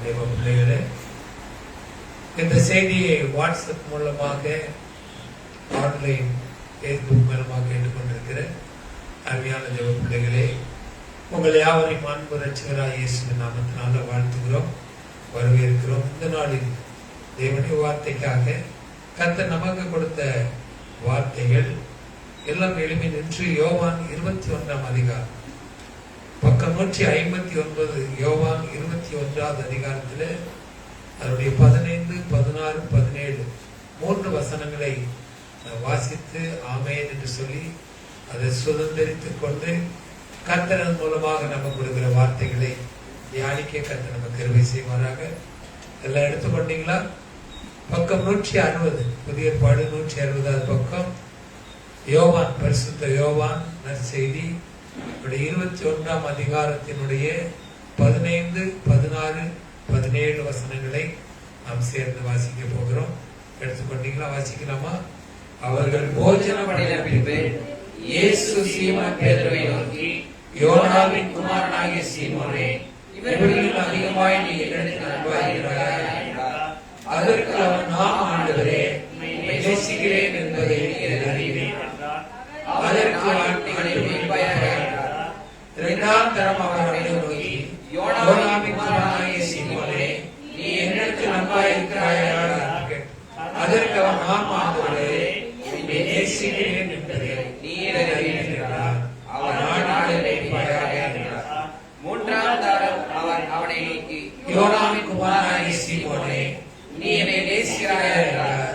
தேவ பிள்ளைகளே, இந்த செய்தியை வாட்ஸ்அப் மூலமாக ஆன்லைன் பேஸ்புக் மூலமாக கேட்டுக்கொண்டிருக்கிற அருமையான தேவ பிள்ளைகளே, உங்கள் யாவரையும் அன்பு ரட்சகராய் இயேசுவின் நாமத்தினால வாழ்த்துகிறோம், வரவேற்கிறோம். இந்த நாளில் தேவனுடைய வார்த்தைக்காக கர்த்தர் நமக்கு கொடுத்த வார்த்தைகள் எல்லாம் எளிமை நின்று யோவான் 21ஆம் அதிகாரம் பக்கம் 159. யோவான் 21வது அதிகாரத்தில் அதனுடைய 15, 16, 17 3 வசனங்களை வாசித்து ஆமென் என்று சொல்லி அதை சுதந்திரித்துக் கொண்டு கர்த்தர் மூலமாக நமக்கு கொடுக்கிற வார்த்தைகளை தியானிக்க கர்த்தர் நமக்கு கிருபை செய்வாராக. எல்லாம் எடுத்துக்கொண்டீங்களா? பக்கம் 160, புதிய ஏற்பாடு 160வது பக்கம், யோவான், பரிசுத்த யோவான் நற்செய்தி 21ஆம் அதிகாரத்தினுடைய 15, 16, 17 வசனங்களை நாம் சேர்ந்து வாசிக்க போகிறோம். எடுத்துக்கொண்டீங்களா? வாசிக்கலாமா? அவர்கள் போஜனம் பண்ணின பின்பு இயேசு சீமோன் பேதுருவை நோக்கி, யோனாவின் குமாரனாகிய சீமோனே, இவர்களில் அதிகமாய் நீ என்னிடத்தில் அன்பாயிருக்கிறாய் என்றார். அதற்கு அவன், ஆம் ஆண்டவரே, உம்மை நேசிக்கிறேன் என்பதை நீர் அறிவீர் என்றார். அதற்கு அவன், இரண்டாம் தரம் அவர் அவனை நோக்கி, யோனாவின் குமாரனாகிய சீமோனே, நீ என்னிடத்தில் அன்பாயிருக்கிறாயா என்றார். அதற்கு அவன், ஆம் ஆண்டவரே, உம்மை நேசிக்கிறேன் என்பதை நீர் அறிவீர் என்றார். அவன், ஆண்டவரே, என்றார். மூன்றாம் தரம் அவர் அவனை நோக்கி, யோனாவின் குமாரனாகிய சீமோனே, நீ என்னை நேசிக்கிறாயா என்றார்.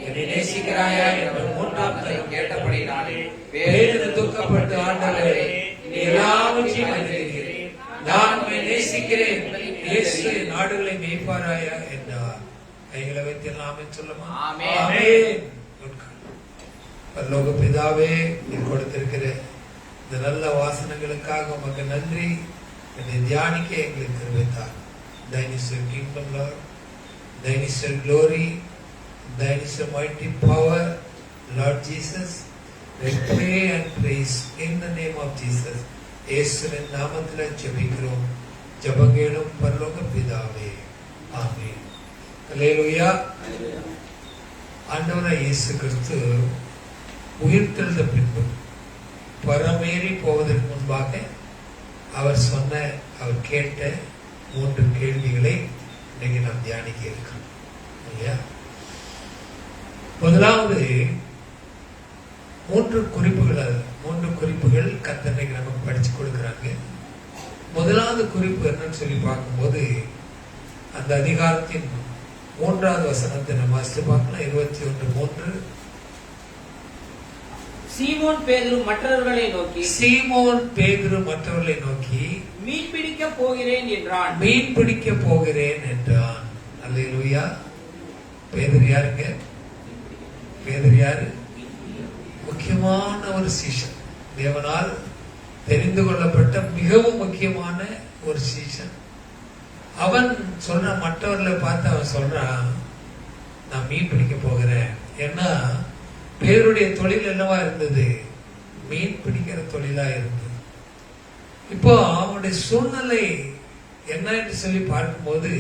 என்னை நேசிக்கிறாயா என்று மூன்றாம் தரம் கேட்டபடினாலே பேதுரு துக்கப்பட்டு, ஆண்டவரே, நீ எல்லாவற்றையும் அறிகிறீர், நான் உம்மை நேசிக்கிறேன், இயேசு நாடுகளை மேய்ப்பாராயா என்றார். கைகளை வைத்து எல்லாமே சொல்லுமா? ஆமென். பரலோக பிதாவே, நீ கொடுத்திருக்கிற இந்த நல்ல வாசனங்களுக்காக உமக்கு நன்றி. என்னை தியானிக்க எங்களுக்கு கிருபைத்தார். Thine is your kingdom, Lord. Thine is your glory. Thine is your mighty power, Lord Jesus. We pray and praise in the name of Jesus. இயேசுவின் நாமத்தில் ஜெபிக்கிறோம், ஜெபங்கேளும் பரலோக பிதாவே, ஆமென். அல்லேலூயா. ஆண்டவராய் இயேசு கிறிஸ்து உயிர்த்தெழுந்த பின்பு பரமேறி போவதற்கு முன்பாக அவர் கேட்ட 3 கேள்விகளை இன்னைக்கு நாம் தியானிக்க இருக்கிறோம் இல்லையா? முதலாவது 3 குறிப்புகள் கர்த்தர் நமக்கு படிச்சு கொடுக்கிறாங்க. முதலாவது குறிப்பு என்னன்னு சொல்லி பார்க்கும்போது, அந்த அதிகாரத்தின் 3வது வசனத்தை நம்ம வாசித்து பார்க்கலாம். 21:3. சீமோன் பேதுரு மற்றவர்களை நோக்கி மீன் பிடிக்க போகிறேன் என்றான். அல்லேலூயா. பேதுரு யாருங்க? பேதுரு யாரு? முக்கியமான ஒரு சீஷன், தேவனால் தெரிந்து கொள்ளப்பட்ட மிகவும் முக்கியமான ஒரு சீஷன். அவன் சொல்றான், மற்றவர்களை பார்த்து அவன் சொல்றான், நான் மீன் பிடிக்க போகிறேன். ஏன்னா பேருடைய தொழில் என்னவா இருந்தது? மீன் பிடிக்கிற தொழிலா இருந்தது. இப்போ அவனுடைய சூழ்நிலை என்ன என்று சொல்லி பார்க்கும்போது,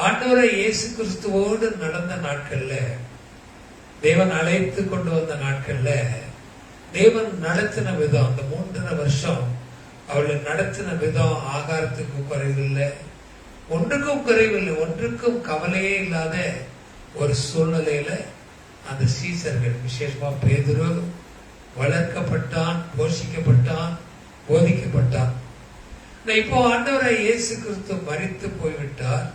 ஆண்டவரை இயேசு கிறிஸ்துவோடு நடந்த நாட்கள்ல, தேவன் அழைத்து கொண்டு வந்த நாட்கள்ல, தேவன் நடத்தின விதம், அந்த 3.5 வருஷம் அவளை நடத்தின விதம், ஆகாரத்துக்கு குறைவில்லை, ஒன்றுக்கும் குறைவில்லை, ஒன்றுக்கும் கவலையே இல்லாத ஒரு சூழ்நிலையில அந்த சீசர்கள், விசேஷமா பேதுரு, வளர்க்கப்பட்டான், போஷிக்கப்பட்டான், போதிக்கப்பட்டான். இப்போ ஆண்டவரை இயேசு கிறிஸ்து மரித்து போய்விட்டார்,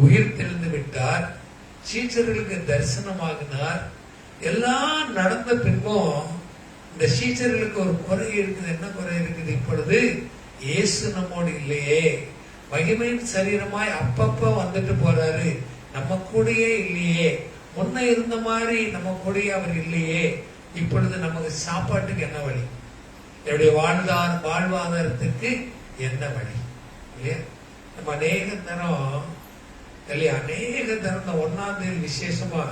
உயிர் தெளிந்து விட்டார், சீச்சர்களுக்கு தரிசனமாகினார். எல்லாம் நடந்த பின்பும் இந்த சீச்சர்களுக்கு ஒரு குறை இருக்குது. என்ன குறை இருக்குது? இப்பொழுது இயேசு நம்மோடு இல்லையே, மகிமையின் சரீரமாய் அப்பப்ப வந்துட்டு போறாரு, நம்ம கூடயே இல்லையே, முன்ன இருந்த மாதிரி நம்ம கூடயே அவர் இல்லையே, இப்பொழுது நமக்கு சாப்பாட்டுக்கு என்ன வழி, என்னுடைய வாழ்வாதாரத்துக்கு என்ன வழி இல்லையா? நம்ம அநேக தரம் இல்லையா, அநேக தரம் இந்த 1ஆம் தேதி விசேஷமா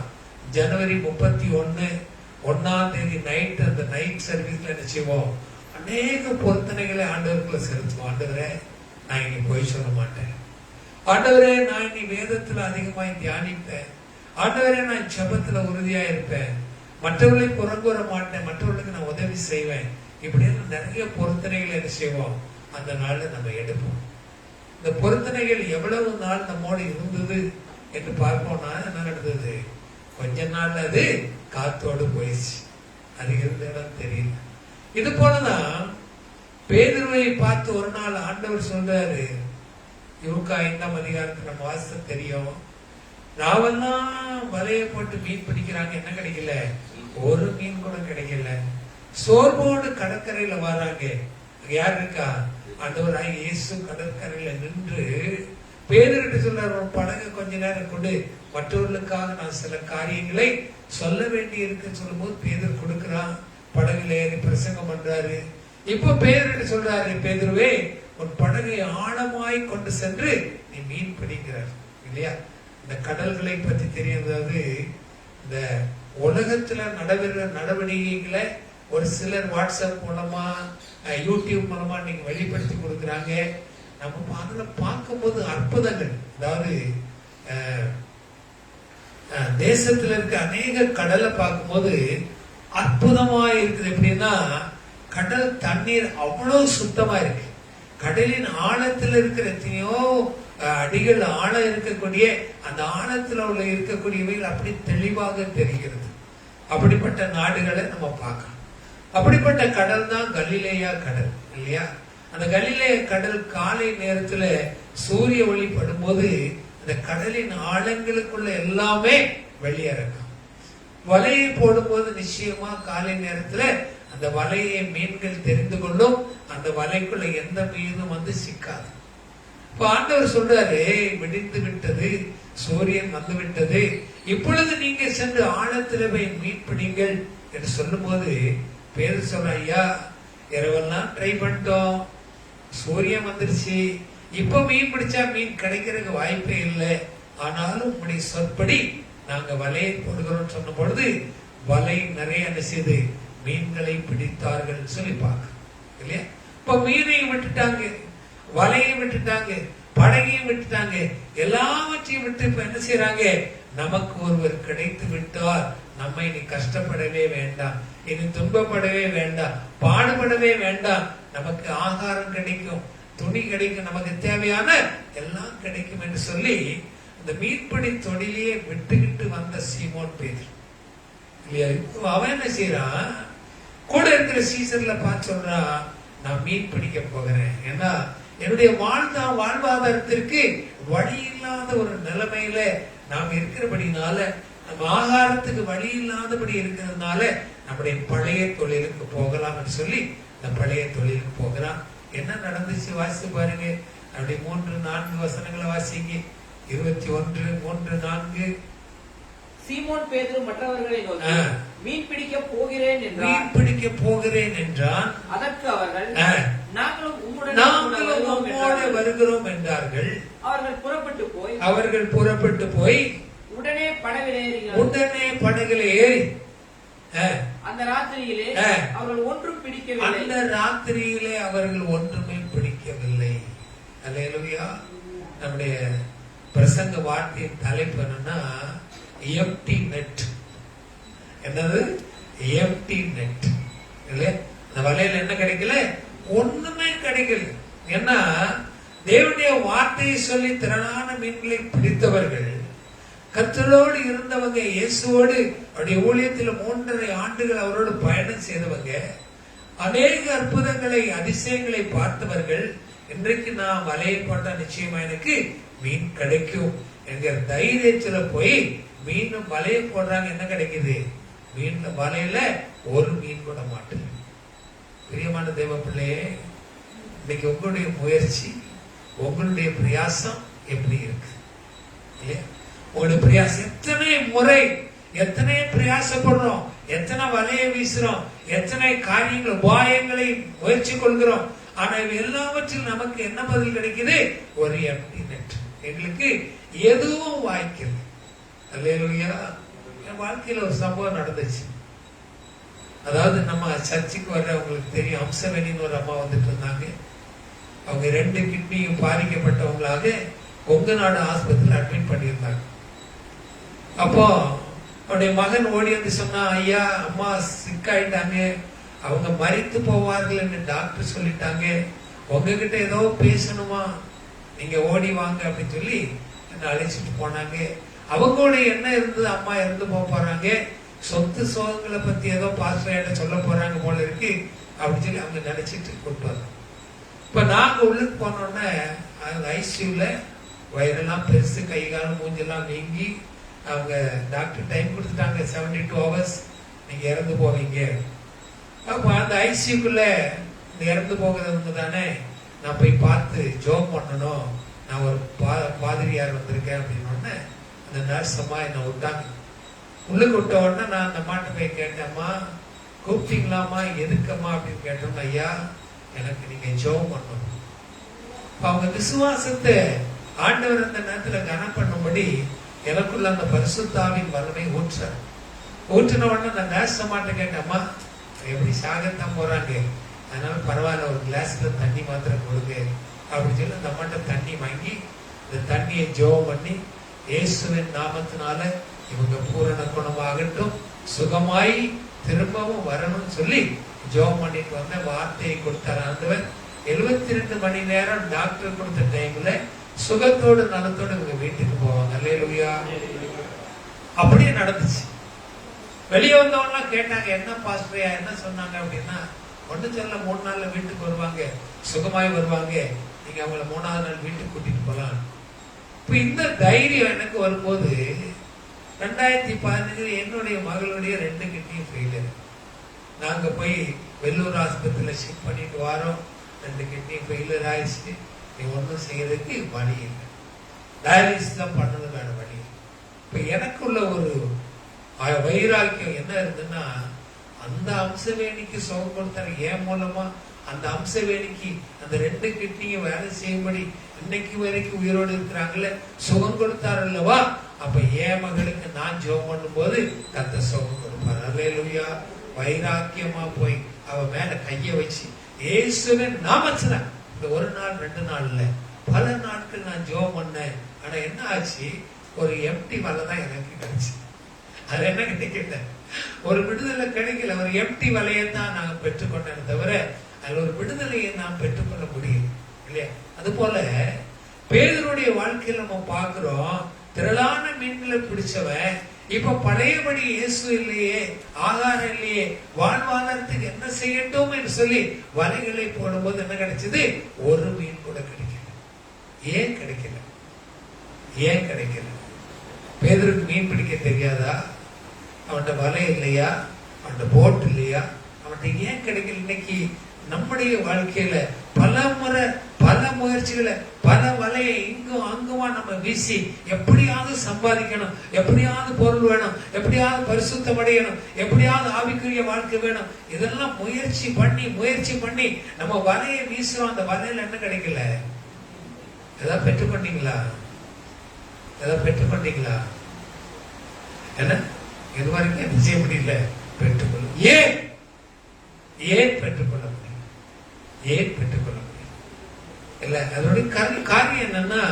ஜனவரி 31, 1ஆம் தேதி நைட், அந்த நைட் சர்வீஸ்ல என்ன செய்வோம், அநேக பொருத்தனைகளை ஆண்டவருக்குள்ள செலுத்துவோம். ஆண்டவரே, நான் இங்க போய் சொல்ல மாட்டேன், ஆண்டவரே நான் இனி வேதத்துல அதிகமாய் தியானிப்பேன், ஆண்டவரே நான் ஜெபத்துல உறுதியா இருப்பேன், மற்றவர்களை புறங்கூற மாட்டேன், மற்றவர்களுக்கு நான் உதவி செய்வேன், இப்படின்னு நிறைய பொருத்தனைகளை என்ன செய்வோம் அந்த நாள்ல நம்ம எடுப்போம். இந்த பொருத்தனைகள் எவ்வளவு நாள் நம்மோடு இருந்தது என்று பார்ப்போம்னா என்ன நடந்தது, கொஞ்ச நாள்ல அது காத்தோடு போயிடுச்சு. அது இருந்த இடம் தெரியல. இது போலதான் பேதுருவை பார்த்து ஒரு நாள் ஆண்டவர் சொல்றாரு, யூகா 5ஆம் அதிகாரத்துல நம்ம வாசித்த தெரியும், ராவெல்லாம் வலைய போட்டு மீன் பிடிக்கிறாங்க, என்ன கிடைக்கல, ஒரு மீன் கூட கிடைக்கல. சோர்வோடு கடற்கரையில வராங்க, யார் இருக்கா, ஆண்டவராய் இயேசு கடற்கரையில நின்று பேதுருகிட்ட சொல்றாரு, ஒரு படகு கொஞ்ச நேரம் கொண்டு மற்றவர்களுக்காக நான் சில காரியங்களை சொல்ல வேண்டி இருக்குன்னு சொல்லும் போது பேதுரு கொடுக்கிறான், படகுல ஏறி பிரசங்கம் பண்றாரு. இப்ப பேதுருகிட்ட சொல்றாரு, பேதுருவே உன் படகை ஆழமாய் கொண்டு சென்று நீ மீன் பிடிக்கிறார் இல்லையா. இந்த கடல்களை பத்தி தெரியாதது, இந்த உலகத்துல நடைபெறுற நடவடிக்கைகளை ஒரு சிலர் வாட்ஸ்அப் மூலமா யூடியூப் மூலமா நீங்க வெளிப்படுத்தி கொடுக்குறாங்க. நம்ம அதுல பார்க்கும்போது அற்புதங்கள், அதாவது தேசத்துல இருக்க அநேக கடலை பார்க்கும்போது அற்புதமா இருக்குது. எப்படின்னா கடல் தண்ணீர் அவ்வளவு சுத்தமா இருக்கு. கடலின் ஆழத்தில் இருக்கிற எத்தனையோ அடிகள் ஆழம் இருக்கக்கூடிய அந்த ஆழத்துல உள்ள இருக்கக்கூடியவைகள் அப்படி தெளிவாக தெரிகிறது. அப்படிப்பட்ட நாடுகளை நம்ம பார்க்கலாம். அப்படிப்பட்ட கடல் தான் கலிலேயா கடல் இல்லையா. அந்த கலிலேயா கடல் காலை நேரத்துல சூரிய ஒளி படும்போது அந்த கடலின் ஆழங்களுக்குள்ள எல்லாமே வெளியேறலாம். வலையை போடும்போது நிச்சயமா காலை நேரத்துல அந்த வலையை மீன்கள் தெரிந்து கொள்ளும், அந்த வலைக்குள்ள எந்த மீனும் வந்து சிக்காது. இப்ப ஆண்டவர் சொல்றாரு, விடிந்து விட்டது, சூரியன் வந்து விட்டது, இப்பொழுது நீங்க சென்று ஆழத்துல போய் மீன் பிடிங்கள் என்று சொல்லும் போது பேர் சொல்ற, ஐயா இரவெல்லாம் ட்ரை பண்ணிட்டோம், சூரியன் வந்துருச்சு, இப்ப மீன் பிடிச்சா மீன் கிடைக்கிறதுக்கு வாய்ப்பே இல்லை, ஆனாலும் உங்களுடைய சொற்படி நாங்க வலையை போடுகிறோம் சொன்ன பொழுது வலை நிறைய என்ன செய்து மீன்களை பிடித்தார்கள் சொல்லி பார்க்க இல்லையா. இப்ப மீனையும் விட்டுட்டாங்க, வலையை விட்டுட்டாங்க, படகையும் விட்டுட்டாங்க, எல்லாவற்றையும் விட்டு இப்ப என்ன செய்யறாங்க, நமக்கு ஒருவர் கிடைத்து விட்டார், நம்ம இனி கஷ்டப்படவே வேண்டாம், இனி துன்பப்படவே வேண்டாம், பாடுபடவே வேண்டாம், நமக்கு ஆகாரம் கிடைக்கும், துணி கிடைக்கும், நமக்கு தேவையான எல்லாம் கிடைக்கும் என்று சொல்லி இந்த மீன்பிடி தொழிலையே விட்டுக்கிட்டு வந்த சீமோன் பேதுரு இல்லையா. அவன் என்ன செய்யறான், கூட இருக்கிற சீசர்ல பார்த்து சொல்றான், நான் மீன் பிடிக்க போகிறேன், ஏன்னா என்னுடைய வாழ்வாதாரத்திற்கு வழி இல்லாத ஒரு நிலைமையில நாம் இருக்கிறபடினால, நம்ம ஆகாரத்துக்கு வழி இல்லாதபடி இருக்கிறதுனால நம்முடைய பழைய தொழிலுக்கு போகலாம் சொல்லி இந்த பழைய தொழிலுக்கு போகிறான். என்ன நடந்துச்சு வாசித்து பாருங்க. அப்படி 3-4 வசனங்களை வாசிங்க. 21:3-4. சீமோன் பேதுரு மற்றவர்களை நோக்கி, மீன் பிடிக்க போகிறேன் என்றான். மீன் பிடிக்க போகிறேன் என்றான். அதற்கு அவர்கள், நாங்களும் உம்முடன் வருகிறோம் என்றார்கள். அவர்கள் புறப்பட்டு போய் உடனே படகில் ஏறி அந்த ராத்திரியிலே அவர்கள் ஒன்றும் பிடிக்கவில்லை. அந்த ராத்திரியிலே அவர்கள் ஒன்றுமே பிடிக்கவில்லை. அல்லேலூயா. நம்முடைய பிரசங்க வார்த்தையின் தலைப்பு என்னன்னா எம்ப்டி நெட். என்னது? Empty net. இல்லையா, அந்த வலையில என்ன கிடைக்கல, ஒண்ணுமே கிடைக்கல. ஏன்னா தேவனுடைய வார்த்தையை சொல்லி திரளான மீன்களை பிடித்தவர்கள், கர்த்தரோடு இருந்தவங்க, இயேசுவோடு அவருடைய ஊழியத்தில் 3.5 ஆண்டுகள் அவரோடு பயணம் செய்தவங்க, அநேக அற்புதங்களை அதிசயங்களை பார்த்தவர்கள், இன்றைக்கு நான் வலையை போட்டா நிச்சயமா எனக்கு மீன் கிடைக்கும் என்கிற தைரியத்துல போய் மீன் வலையை போடுறாங்க. என்ன கிடைக்குது? மீன் வலையில ஒரு மீன் கூட மாட்டேன். பிரியமான தேவ பிள்ளையே, இன்னைக்கு உங்களுடைய முயற்சி, உங்களுடைய பிரயாசம் எப்படி இருக்கு இல்லையா? உங்களுடைய பிரயாசம் எத்தனை முறை, எத்தனை பிரயாசப்படுறோம், எத்தனை வலையை வீசுறோம், எத்தனை காரியங்கள் உபாயங்களை முயற்சி கொள்கிறோம், ஆனா எல்லாவற்றிலும் நமக்கு என்ன பதில் கிடைக்குது? ஒரு எம்ப்டி நெட். எங்களுக்கு எதுவும் வாய்க்கல. அல்லேலூயா. என் வாழ்க்கையில ஒரு சம்பவம் நடந்துச்சு. அதாவது நம்ம சர்ச்சுக்கு வர்றவங்களுக்கு தெரியும், அம்சவேணின்னு ஒரு அம்மா வந்துட்டு இருந்தாங்க. அவங்க 2 கிட்னியும் பாதிக்கப்பட்டவங்களாக கொங்கு நாடு ஆஸ்பத்திரியில் அட்மிட் பண்ணியிருந்தாங்க. அப்போ அவனுடைய மகன் ஓடி வந்து சொன்னா, ஐயா அம்மா சிக்காயிட்டாங்க, அவங்க மரித்து போவார்கள் டாக்டர் சொல்லிட்டாங்க, உங்ககிட்ட ஏதோ பேசணுமா, நீங்க ஓடி வாங்க அப்படின்னு சொல்லி என்ன அழைச்சிட்டு போனாங்க. அவங்களுடைய என்ன இருந்தது, அம்மா இறந்து போறாங்க, சொத்து சோகங்களை பத்தி ஏதோ பாஸ்டர் சொல்ல போறாங்க போல இருக்கு அப்படின்னு சொல்லி அவங்க நினைச்சிட்டு கொண்டு வந்தாங்க. இப்ப நாங்க உள்ளுக்கு போனோடனே ஐசியூல வயிறெல்லாம் பெருசு, கை காலம் மூஞ்செல்லாம் நீங்கி அவங்க டாக்டர் டைம் கொடுத்துட்டாங்க, 72 hours நீங்க இறந்து போவீங்க. அப்ப அந்த ஐசியூக்குள்ள இறந்து போகிறவங்க தானே நான் போய் பார்த்து ஜோம் பண்ணணும், நான் ஒரு பாதிரியார் வந்திருக்கேன் அப்படின்னு அந்த நர்ஸ் அம்மா என்ன விட்டாங்க. உள்ளுக்கு விட்ட உடனே நான் அந்த அம்மாட்ட போய் கேட்டேம்மா, கூப்பிட்டீங்களாமா, எதுக்கம்மா அப்படின்னு கேட்டோம். ஐயா எனக்கு நீங்க ஜோம் பண்ணணும். அவங்க விசுவாசத்தை ஆண்டவர் அந்த நேரத்துல கனம் பண்ணும்படி எனக்குள்ள அந்த பரிசுத்தாவின் வல்லமை ஊற்றின உடனே அந்த நர்ஸ் அம்மாட்ட கேட்டேம்மா, எப்படி சாகத்தான் போறாங்க, அதனால பரவாயில்ல ஒரு கிளாஸ்ல தண்ணி மாத்திரம் கொடுங்க அப்படின்னு சொல்லி அந்த அம்மாட்ட தண்ணி வாங்கி இந்த தண்ணியை ஜெபம் பண்ணி இயேசுவின் நாமத்தினால இவங்க பூரண குணமாகட்டும், சுகமாய் திரும்பவும் வரணும்னு சொல்லி ஜெபம் பண்ணிட்டு வந்த வார்த்தையை கொடுத்தார் ஆண்டவர். 72 மணி நேரம் டாக்டர் கொடுத்த டைம்ல சுகத்தோடு நலத்தோடு இவங்க வீட்டுக்கு போவாங்க. அல்லேலூயா. அப்படியே நடந்துச்சு. வெளியே வந்தவங்க கேட்டாங்க, என்ன பாஸ்டரையா என்ன சொன்னாங்க அப்படின்னா, ஒண்ணு சொல்ல 3 நாள்ல வீட்டுக்கு வருவாங்க, சுகமாய் வருவாங்க, நீங்க அவங்கள 3ஆவது நாள் வீட்டுக்கு கூட்டிட்டு போலாம். இப்ப இந்த தைரியம் எனக்கு வரும்போது 2015 என்னுடைய மகளுடைய 2 கிட்னியும் ஃபெயிலியர். நாங்க போய் வெள்ளூர் ஆஸ்பத்திரியில ஷிஃப்ட் பண்ணிட்டு வரோம், 2 கிட்னியும் ஃபெயிலியர் ஆயிடுச்சு. நீ ஒன்றும் செய்யறதுக்கு வழி இல்லை, டயாலிசிஸ் தான் பண்ணதுக்கான வழி. இப்ப எனக்குள்ள ஒரு வைராக்கியம் என்ன இருந்ததுன்னா, அந்த அம்சவேணிக்கு சுகம் கொடுத்தாரு என் மூலமா, அந்த அம்சவேணிக்கு அந்த 2 கிட்னியும் வேலை செய்யும்படி இன்னைக்கு வரைக்கும் உயிரோடு இருக்கிறாங்கல்ல, சுகம் கொடுத்தாரு அல்லவா. அப்ப என் மகளுக்கு நான் ஜெபம் பண்ணும் போது கர்த்தர் சுகம் கொடுப்பாரு. அல்லேலூயா. வைராக்கியமா போய் அவ மேல கைய வச்சு இயேசுவின் நாமத்துல இந்த 1 நாள் 2 நாள் இல்ல, பல நாட்கள் நான் ஜெபம் பண்ணேன். ஆனா என்ன ஆச்சு, ஒரு எம்டி வலை தான் எனக்கு கிடைச்சு. அது என்ன கிடைக்கல, ஒரு விடுதலை கிடைக்கல. ஒரு எம்டி வலையத்தான் நாங்க பெற்றுக்கொண்டேன் தவிர அதுல ஒரு விடுதலையை நாம் பெற்றுக்கொள்ள முடியும் இல்லையா. அது போல பேதுருடைய வாழ்க்கையில் நம்ம பார்க்கிறோம், திரளான மீன்களை பிடிச்சவன் இப்ப பழையபடி இயேசு இல்லையே, ஆகாரம் இல்லையே, வாழ்வாதாரத்துக்கு என்ன செய்யட்டும் என்று சொல்லி வலைகளை போடும்போது என்ன கிடைச்சது, ஒரு மீன் கூட கிடைக்கல. ஏன் கிடைக்கல? ஏன் கிடைக்கல? பேதுருக்கு மீன் பிடிக்க தெரியாதா? அவன்கிட்ட வலை இல்லையா? அவன்கிட்ட போட் இல்லையா? அவன்கிட்ட ஏன் கிடைக்கல? இன்னைக்கு நம்முடைய வாழ்க்கையில பல முறை பல முயற்சிகளை பல வலையை இங்கும் அங்குமா நம்ம வீசி எப்படியாவது சம்பாதிக்கணும், எப்படியாவது பொருள் வேணும், எப்படியாவது பரிசுத்தம் அடையணும், எப்படியாவது ஆவிக்குரிய வாழ்க்கை வேணும், இதெல்லாம் முயற்சி பண்ணி நம்ம வலையை வீசுறோம். அந்த வலையில என்ன கிடைக்கல? ஏதாவது பெற்றுக்கொண்டீங்களா? ஏதாவது பெற்றுக்கொண்டீங்களா? என்ன இது வரைக்கும் என்ன செய்ய முடியல? பெற்றுக்கொள்ள. ஏன் பெற்றுக்கொள்ள முடியும்? ஏன் பெற்றுக்கொள்ள முடியும்? இல்ல, அதனுடைய காரியம் என்னன்னா,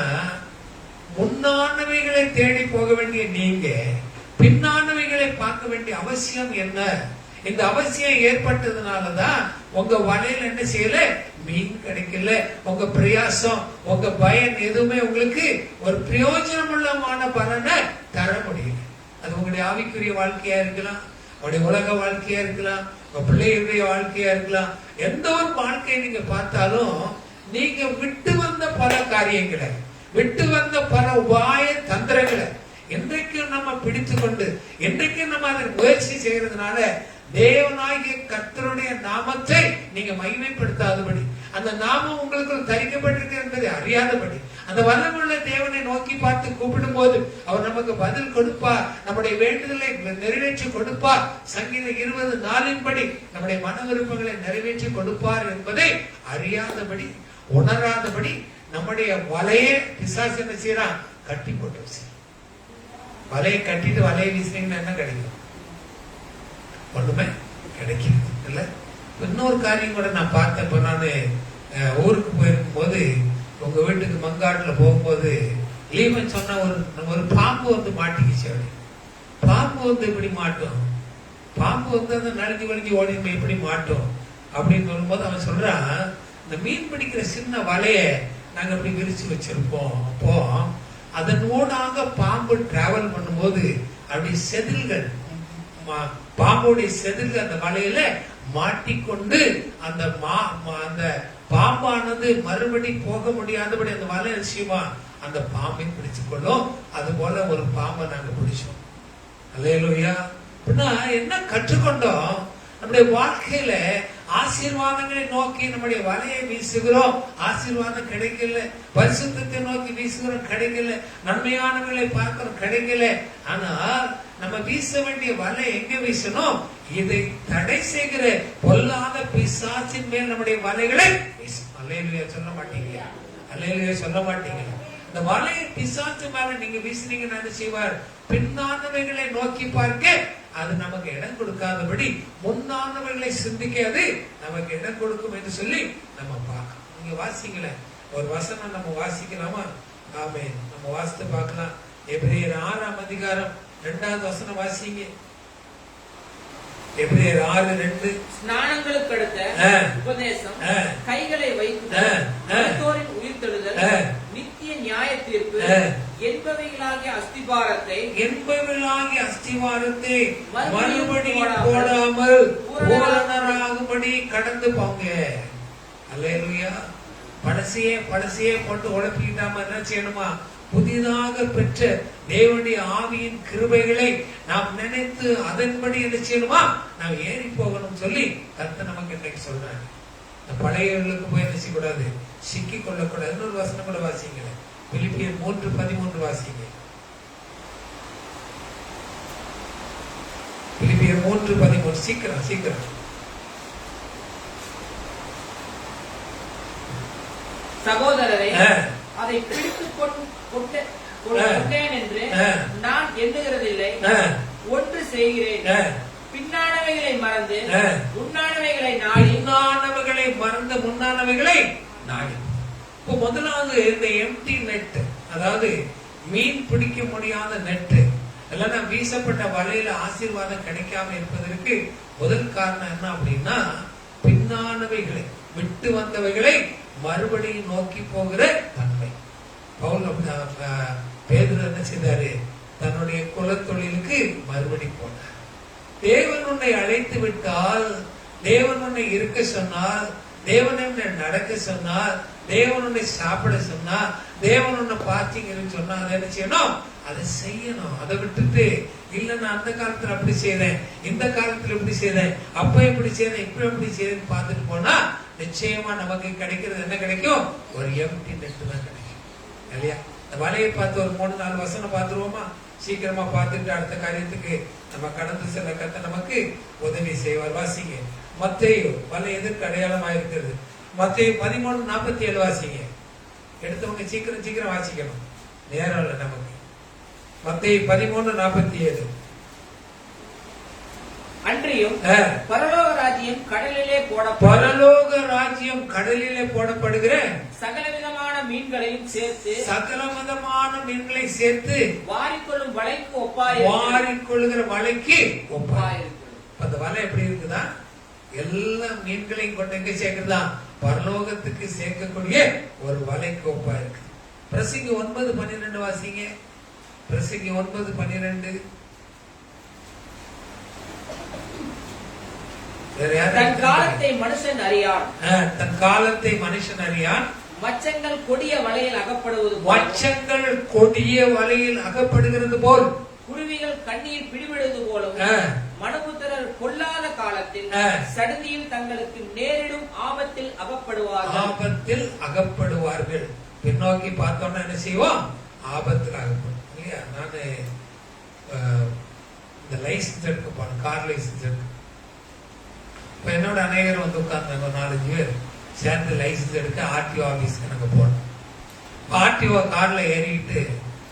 முன்னானவைகளை தேடி போக வேண்டிய நீங்க பின்னானவைகளை பார்க்க வேண்டிய அவசியம் என்ன? இந்த அவசியம் ஏற்பட்டதுனாலதான் உங்க வலையில என்ன செய்யல, மீன் கிடைக்கல. உங்க பிரயாசம் உங்க பயன் எதுவுமே உங்களுக்கு ஒரு பிரயோஜனமுள்ளமான பலனை தர முடியல. அது உங்களுடைய ஆவிக்குரிய வாழ்க்கையா இருக்கலாம், உங்களுடைய உலக வாழ்க்கையா இருக்கலாம், உங்க பிள்ளைகளுடைய வாழ்க்கையா இருக்கலாம். எந்த ஒரு வாழ்க்கையை நீங்க பார்த்தாலும் நீங்க விட்டு வந்த பல காரியங்களை, விட்டு வந்த பல உபாய தந்திரங்களை இன்றைக்கும் நம்ம பிடித்து கொண்டு இன்றைக்கும் நம்ம அதை முயற்சி செய்யறதுனால தேவனாகிய கர்த்தருடைய நாமத்தை நீங்க மகிமைப்படுத்தாதபடி, அந்த நாமம் உங்களுக்கு தரிக்கப்பட்டிருக்கு என்பதை அறியாதபடி, அந்த வல்லமுள்ள தேவனை நோக்கி பார்த்து கூப்பிடும் போது அவர் நமக்கு பதில் கொடுப்பார், நம்முடைய வேண்டுதலை நிறைவேற்றி கொடுப்பார். சங்கீதம் 20:4 நம்முடைய மன விருப்பங்களை நிறைவேற்றி கொடுப்பார் என்பதை அறியாதபடி, உணராதபடி நம்முடைய வலையை பிசாசு என்ன செய்யறான், கட்டி போட்டு வச்சு. வலையை கட்டிட்டு வலையை வீசினீங்கன்னா என்ன கிடைக்கும்? ஒண்ணுமே கிடைக்கிறது இல்ல. இன்னொரு காரியம் கூட நான் பார்த்தப்ப, நான் ஊருக்கு போயிருக்கும் போது உங்க வீட்டுக்கு மங்காடுல போகும்போது லீவன் சொன்ன ஒரு பாம்பு வந்து மாட்டிக்கிச்சு. அப்படி பாம்பு வந்து எப்படி மாட்டும்? பாம்பு வந்து அந்த நழுஞ்சி வலிஞ்சு ஓடி எப்படி மாட்டோம் அப்படின்னு சொல்லும்போது அவன் சொல்றான், இந்த மீன் பிடிக்கிற சின்ன வலைய நாங்க அப்படி விரிச்சு வச்சிருப்போம். அப்போ அதனூடாக பாம்பு டிராவல் பண்ணும்போது அப்படி செதில்கள், பாம்போடைய செதில்கள் அந்த வலையில மாட்டிக்கொண்டு அந்த அந்த பாம்பானது மறுபடி போக முடியாதபடி அந்த வலை விஷயமா அந்த பாம்பை பிடிச்சு கொள்ளும். அது போல ஒரு பாம்பை நாங்க பிடிச்சோம். அல்லேலூயா. என்ன கற்றுக்கொண்டோம்? நம்முடைய வாழ்க்கையில ஆசீர்வாதங்களை நோக்கி நம்முடைய வலையை வீசுகிறோம், ஆசீர்வாதம் கிடைக்கல. பரிசுத்தத்தை நோக்கி வீசுகிறோம், கிடைக்கல. நன்மையானவர்களை பார்க்கிறோம், கிடைக்கல. ஆனால் நம்ம வீச வேண்டிய வலை எங்க வீசணும்? இதை தடை செய்கிற பொல்லாத பிசாசின் மேல் நம்முடைய வலைகளை வீசணும். அல்லேலூயா சொல்ல மாட்டீங்களா? அல்லேலூயா சொல்ல மாட்டீங்களா? இந்த வலையை பிசாசு மேல நீங்க வீசினீங்கன்னா என்ன செய்வார்? பின்னானவைகளை நோக்கி பார்க்க அது நமக்கு இடம் கொடுக்காதபடி முன்னானவர்களை சிந்திக்காது நமக்கு இடம் கொடுக்கும் என்று சொல்லி நம்ம பார்க்கலாம். நீங்க வாசிங்களேன், ஒரு வசனம் நம்ம வாசிக்கலாமா? ஆமென். நம்ம வாசித்து பார்க்கலாம். எபிரேயர் 6ஆம் அதிகாரம் 2வது வசனம் வாசிங்க. எபிரேயர் 6:2. ஸ்நானங்களுக்கு அடுத்த உபதேசம், கைகளை வைத்து மரித்தோரின் உயிர்த்தெழுதல், நித்திய நியாய தீர்ப்பு என்பவைகளாகிய அஸ்திவாரத்தை மறுபடி போடாமல் பூரணராகும்படி கடந்து போங்க. அல்லேலூயா. பழசையே போட்டு உழப்பிக்கிட்டாம என்ன செய்யணுமா? புதிதாக பெற்ற தேவனுடைய ஆவியின் கிருபைகளை நாம் நினைத்து அதன்படி என்ன செய்யணுமா? நாம் ஏறி போகணும் சொல்லி கர்த்தர் நமக்கு இன்னைக்கு சொல்றாங்க. பழையவர்களுக்கு போய் என்ன செய்யக்கூடாது? சிக்கி கொள்ளக்கூடாது. இன்னொரு வசனம் கூட வாசிங்க. பிலிப்பியர் 3:13 வாசிங்க. பிலிப்பியர் 3:13. சீக்கிரம். சகோதரரே, அதை பிடித்துக் கொண்டேன் என்று நான் எண்ணுகிறதில்லை. ஒன்று செய்கிறேன், பின்னானவைகளை மறந்து முன்னானவைகளை நாடி. இப்போ முதலாவது இந்த எம்டி நெட், அதாவது மீன் பிடிக்க முடியாத நெட், இல்லைன்னா வீசப்பட்ட வலையில ஆசீர்வாதம் கிடைக்காம இருப்பதற்கு முதல் காரணம் என்ன அப்படின்னா, பின்னானவைகளை விட்டு வந்தவைகளை மறுபடியும் நோக்கி போகிற தன்மை. பவுல் பேதுரு என்ன செய்தாரு? தன்னுடைய குலத்தொழிலுக்கு மறுபடி போனார். தேவன் உன்னை அழைத்து விட்டால், தேவன் உன்னை இருக்க சொன்னால், தேவன் உன்னை நடக்க சொன்னால், தேவன் உன்னை சாப்பிட சொன்னா, தேவன் உன்னை பார்த்தீங்கன்னு சொன்னா அதை என்ன செய்யணும்? அதை செய்யணும். அதை விட்டுட்டு இல்ல நான் அந்த காலத்துல அப்படி செய்தேன், இந்த காலத்துல இப்படி செய்தேன், அப்ப எப்படி செய்தேன், இப்ப எப்படி செய்தேன்னு பார்த்துட்டு போனா நிச்சயமா நமக்கு கிடைக்கிறது என்ன கிடைக்கும்? ஒரு எம்டி நெட் தான் கிடைக்கும். இல்லையா? இந்த வலையை பார்த்து ஒரு 3-4 வசனம் பார்த்துருவோமா? சீக்கிரமா பார்த்துட்டு அடுத்த காரியத்துக்கு நம்ம கடந்து செல்ல கர்த்தர் நமக்கு உதவி செய்வார். வாசிங்க. மத்தேயு வலை எதற்கு அடையாளமா இருக்கிறது? மத்தேயு 13:47 வாசிங்க. எடுத்தவங்க சீக்கிரம் வாசிக்கணும், நேரம் இல்லை நமக்கு. மத்தேயு 13:47. அன்றியும் பரலோக ராஜ்யம் கடலிலே போடப்படுகிற சகலவிதமான மீன்களையும் சேர்த்து வாரிக்கொள்ளும் வலைக்கு வாரிக்கொள்ளுகிற வலைக்கு ஒப்பாயிருக்கும். அந்த வலை எப்படி இருக்குதா? எல்லா மீன்களையும் கொண்டு எங்க சேர்க்கிறதா? பரலோகத்துக்கு சேர்க்கக்கூடிய ஒரு வலைக்கு ஒப்பா இருக்கு. பிரசங்கி 9:12 வாசிங்க. பிரசங்கி 9:12. தன் காலத்தை மனுஷன் அறியான். மச்சங்கள் கொடிய வலையில் அகப்படுகிறது போல், குருவிகள் கண்ணீர் பிடிபடுவது போலும், மனுபுத்திரர் பொல்லாத காலத்தில் சடுதியில் தங்களுக்கு நேரிடும் ஆபத்தில் அகப்படுவார்கள். பின்னோக்கி பார்த்தோம்னா என்ன செய்வோம்? ஆபத்தில் அகப்படும். இல்லையா? நான் இந்த லைசன்ஸ் எடுக்க போனேன், கார் லைசன்ஸ் எடுக்க. இப்ப என்னோட அநேகர் வந்து உட்கார்ந்தாங்க, ஒரு 4-5 பேர் சேர்ந்து லைசன்ஸ் எடுக்க ஆர்டிஓ ஆபீஸ்க்கு நாங்க போனோம். ஆர்டிஓ கார்ல ஏறிட்டு